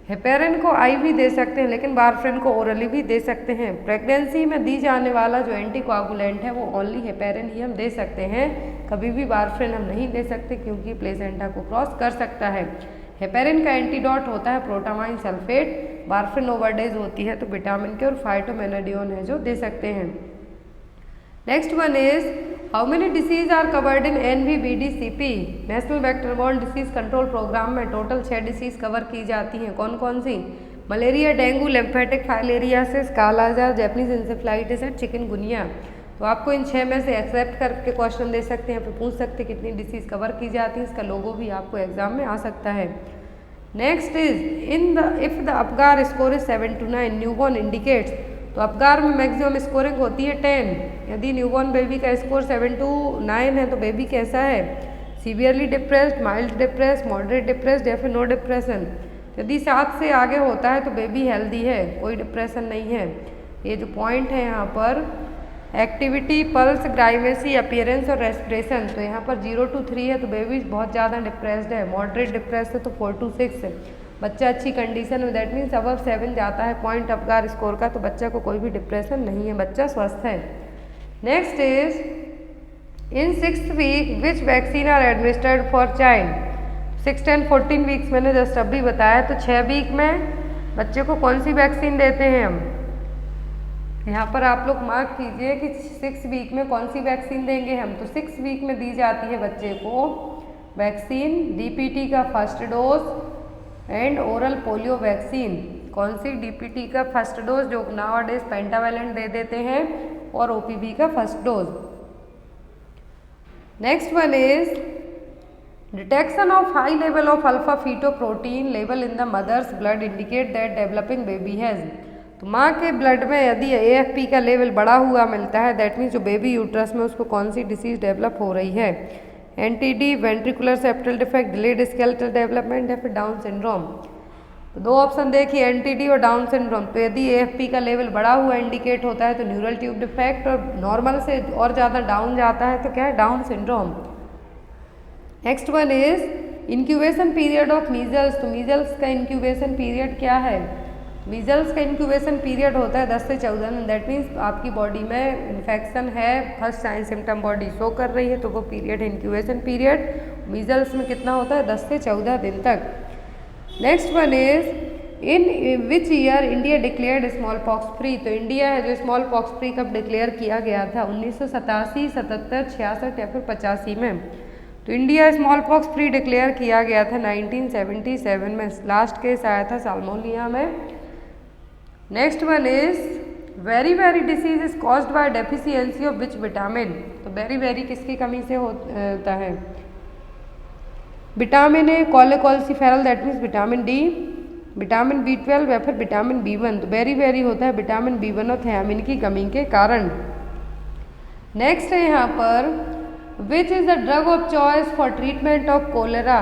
हेपेरिन को आई भी दे सकते हैं लेकिन वारफ्रेन को ओरली भी दे सकते हैं। प्रेगनेंसी में दी जाने वाला जो एंटीकोआगुलेंट है वो ओनली हेपेरिन ही हम दे सकते हैं, कभी भी वारफ्रेन हम नहीं दे सकते क्योंकि प्लेसेंटा को क्रॉस कर सकता है। हेपेरिन का एंटीडोट होता है प्रोटामाइन सल्फेट। वारफ्रेन ओवरडोज होती है तो विटामिन के और फाइटोमेनाडियोन है जो दे सकते हैं। Next one is how many disease are covered in NVBDCP national vector borne disease control program में। टोटल 6 डिसीज कवर की जाती हैं। कौन कौन सी? Malaria, dengue, lymphatic filariasis, kala-azar, Japanese encephalitis and chikungunya. तो आपको इन 6 में से एक्सेप्ट करके क्वेश्चन दे सकते हैं, फिर पूछ सकते हैं कितनी डिसीज कवर की जाती है। इसका लोगो भी आपको एग्जाम में आ सकता है। Next is if the Apgar score is 7 to 9 newborn indicates. तो अपगार में मैक्सिमम स्कोरिंग होती है 10। यदि न्यूबॉर्न बेबी का स्कोर 7 to 9 है तो बेबी कैसा है? Severely depressed, mild depressed, moderate depressed या फिर नो डिप्रेशन। यदि 7 से आगे होता है तो बेबी हेल्दी है, कोई डिप्रेशन नहीं है। ये जो पॉइंट है यहाँ पर एक्टिविटी, पल्स, ग्राइमेसी, अपीयरेंस और रेस्पिरेशन। तो यहाँ पर 0 to 3 है तो बेबी बहुत ज़्यादा डिप्रेस्ड है। मॉडरेट डिप्रेस्ड है तो 4 to 6 है। बच्चा अच्छी कंडीशन में, दैट मीन्स अबव 7 जाता है पॉइंट अपगार स्कोर का, तो बच्चा को कोई भी डिप्रेशन नहीं है, बच्चा स्वस्थ है। Next is in 6th week which vaccine are administered for child. 6, 10, 14 weeks मैंने जस्ट अभी बताया। तो 6 वीक में बच्चे को कौन सी वैक्सीन देते हैं हम? यहाँ पर आप लोग मार्क कीजिए कि 6 वीक में कौन सी वैक्सीन देंगे हम। तो 6 वीक में दी जाती है बच्चे को वैक्सीन DPT का first dose and oral polio vaccine. कौन सी? DPT का फर्स्ट डोज जो नाउअडेज पेंटावैलेंट दे देते हैं, और OPV का first dose. Next one is detection of high level of alpha fetoprotein level in the mother's blood indicate that developing baby has. तो माँ के ब्लड में यदि AFP का लेवल बढ़ा हुआ मिलता है, दैट मीन्स जो बेबी यूट्रस में उसको कौन सी डिसीज डेवलप हो रही है, NTD, ventricular septal defect, delayed skeletal development या फिर डाउन सिंड्रोम। तो दो ऑप्शन देखिए, NTD और डाउन सिंड्रोम। तो यदि AFP का लेवल बढ़ा हुआ इंडिकेट होता है तो न्यूरल ट्यूब डिफेक्ट, और नॉर्मल से और ज़्यादा डाउन जाता है तो क्या है, down syndrome. Next one is incubation period of measles. तो मीजल्स का इंक्यूबेशन पीरियड क्या है? मीजल्स का इंक्यूबेशन पीरियड होता है 10 से 14 दिन। दैट मीन्स आपकी बॉडी में इन्फेक्शन है, first sign symptom body show कर रही है, तो वो पीरियड है इंक्यूबेशन पीरियड। मीजल्स में कितना होता है, 10 से 14 दिन तक। Next one is in which year India declared small pox free. तो इंडिया है जो स्मॉल पॉक्स फ्री कब डिक्लेयर किया गया था, 1987, 77, 66 या फिर 85 में। तो India small pox free declare किया गया था 1977 में। लास्ट केस आया था साल्मोनिया में। नेक्स्ट वन इज वेरी वेरी disease is caused by deficiency of which vitamin. तो वेरी वेरी किसकी कमी से होता है? Vitamin A, cholecalciferol, that means vitamin D, vitamin B12 या फिर विटामिन B1। तो वेरी वेरी होता है विटामिन B1 और थियामिन की कमी के कारण। नेक्स्ट है यहाँ पर which is the drug of choice for treatment of cholera.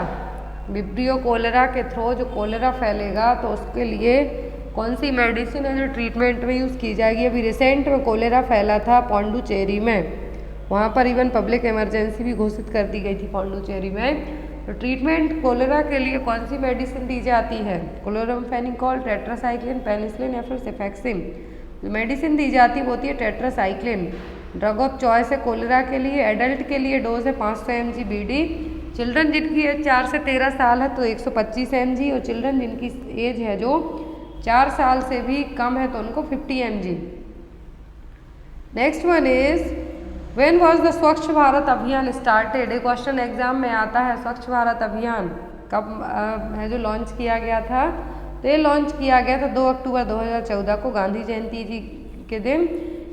Vibrio cholera के थ्रू जो कोलेरा फैलेगा तो उसके लिए कौन सी मेडिसिन है जो ट्रीटमेंट में यूज़ की जाएगी? अभी रिसेंट में कोलेरा फैला था पौंडुचेरी में, वहाँ पर इवन पब्लिक इमरजेंसी भी घोषित कर दी गई थी पौंडुचेरी में। तो ट्रीटमेंट कोलेरा के लिए कौन सी मेडिसिन दी जाती है? क्लोरामफेनिकोल, टेट्रासाइक्लिन, पेनिसिलिन या फिर सेफेक्सिन। जो मेडिसिन दी जाती है वो होती है टेट्रासाइक्लिन। ड्रग ऑफ चॉइस है कोलेरा के लिए। एडल्ट के लिए डोज है 500 mg BD। चिल्ड्रन जिनकी एज 4 से 13 साल है तो 125 mg, और चिल्ड्रन जिनकी एज है जो 4 साल से भी कम है तो उनको 50 mg। Next one is when was the स्वच्छ भारत अभियान स्टार्टेड। एक क्वेश्चन एग्जाम में आता है, स्वच्छ भारत अभियान कब है जो लॉन्च किया गया था? तो ये लॉन्च किया गया था 2 अक्टूबर 2014 को, गांधी जयंती जी के दिन।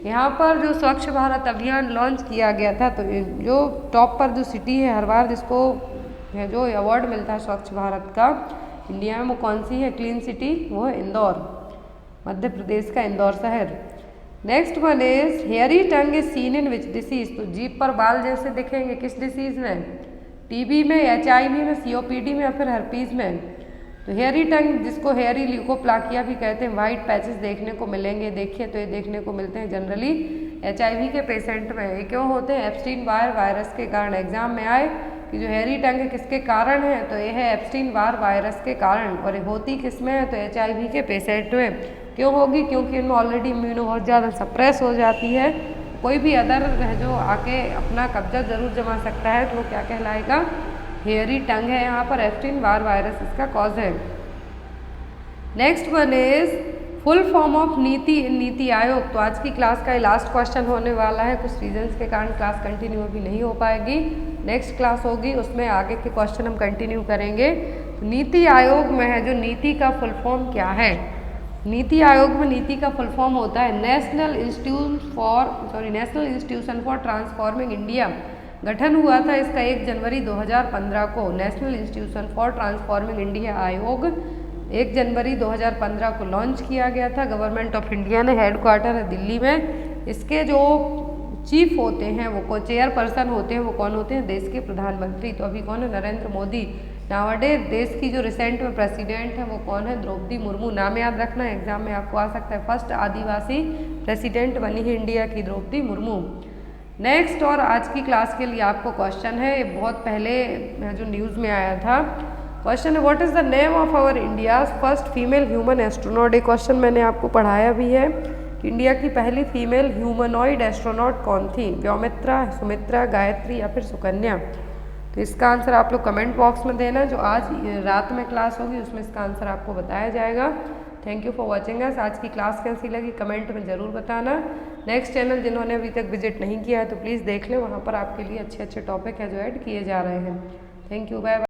यहाँ पर जो स्वच्छ भारत अभियान लॉन्च किया गया था, तो जो टॉप पर जो सिटी है हर बार जिसको है जो अवार्ड मिलता है स्वच्छ भारत का इंडिया में, वो कौन सी है क्लीन सिटी? वो है इंदौर, मध्य प्रदेश का इंदौर शहर। Next one is hairy tongue is seen in which disease. तो जीभ पर बाल जैसे दिखेंगे किस डिसीज में? टीबी में, HIV में, COPD में या फिर हर्पीज में। तो हेयरी टंग जिसको हेयरी ल्यूकोप्लाकिया भी कहते हैं, वाइट पैचेस देखने को मिलेंगे। देखिए तो ये देखने को मिलते हैं जनरली HIV के पेशेंट में। ये क्यों होते हैं? एप्स्टीन बार वायरस के कारण। एग्जाम में आए कि जो हेयरी टंग किसके कारण है, तो ये है एप्स्टीन बार वायरस के कारण। और ये होती किस में है? तो HIV के पेशेंट में। क्यों होगी? क्योंकि इनमें ऑलरेडी इम्यूनो बहुत ज़्यादा सप्रेस हो जाती है। कोई भी अदर है जो आके अपना कब्जा जरूर जमा सकता है, तो वो क्या कहलाएगा? हेयरी टंग है। यहाँ पर एप्स्टीन बार वायरस इसका कॉज है। Next one is full form of NITI Aayog. तो आज की क्लास का लास्ट क्वेश्चन होने वाला है, कुछ रीजंस के कारण क्लास कंटिन्यू अभी नहीं हो पाएगी। नेक्स्ट क्लास होगी उसमें आगे के क्वेश्चन हम कंटिन्यू करेंगे। नीति आयोग में है जो नीति का फुल फॉर्म क्या है? नीति आयोग में नीति का फुल फॉर्म होता है national institution for transforming India. गठन हुआ था इसका 1 जनवरी 2015 को। National institution for transforming India आयोग 1 जनवरी 2015 को लॉन्च किया गया था। गवर्नमेंट ऑफ इंडिया ने, हेडक्वार्टर है दिल्ली में। इसके जो चीफ होते हैं वो चेयरपर्सन होते हैं, वो कौन होते हैं? देश के प्रधानमंत्री। तो अभी कौन है? नरेंद्र मोदी। नावडे देश की जो रिसेंट में प्रेसिडेंट है वो कौन है? द्रौपदी मुर्मू। नाम याद रखना है, एग्जाम में आपको आ सकता है। फर्स्ट आदिवासी प्रेसिडेंट बनी है इंडिया की द्रौपदी मुर्मू। नेक्स्ट और आज की क्लास के लिए आपको क्वेश्चन है, बहुत पहले जो न्यूज़ में आया था। क्वेश्चन है what is the name of our India's first female human astronaut. ये क्वेश्चन मैंने आपको पढ़ाया भी है कि इंडिया की पहली फीमेल ह्यूमनॉइड एस्ट्रोनॉट कौन थी? व्योमित्रा, सुमित्रा, गायत्री या फिर सुकन्या। तो इसका आंसर आप लोग कमेंट बॉक्स में देना। जो आज रात में क्लास होगी उसमें इसका आंसर आपको बताया जाएगा। Thank you for watching us. आज की क्लास कैसी लगी कमेंट में ज़रूर बताना। नेक्स्ट चैनल जिन्होंने अभी तक विजिट नहीं किया है तो प्लीज़ देख लें, वहाँ पर आपके लिए अच्छे अच्छे टॉपिक है जो ऐड किए जा रहे हैं। Thank you, bye bye.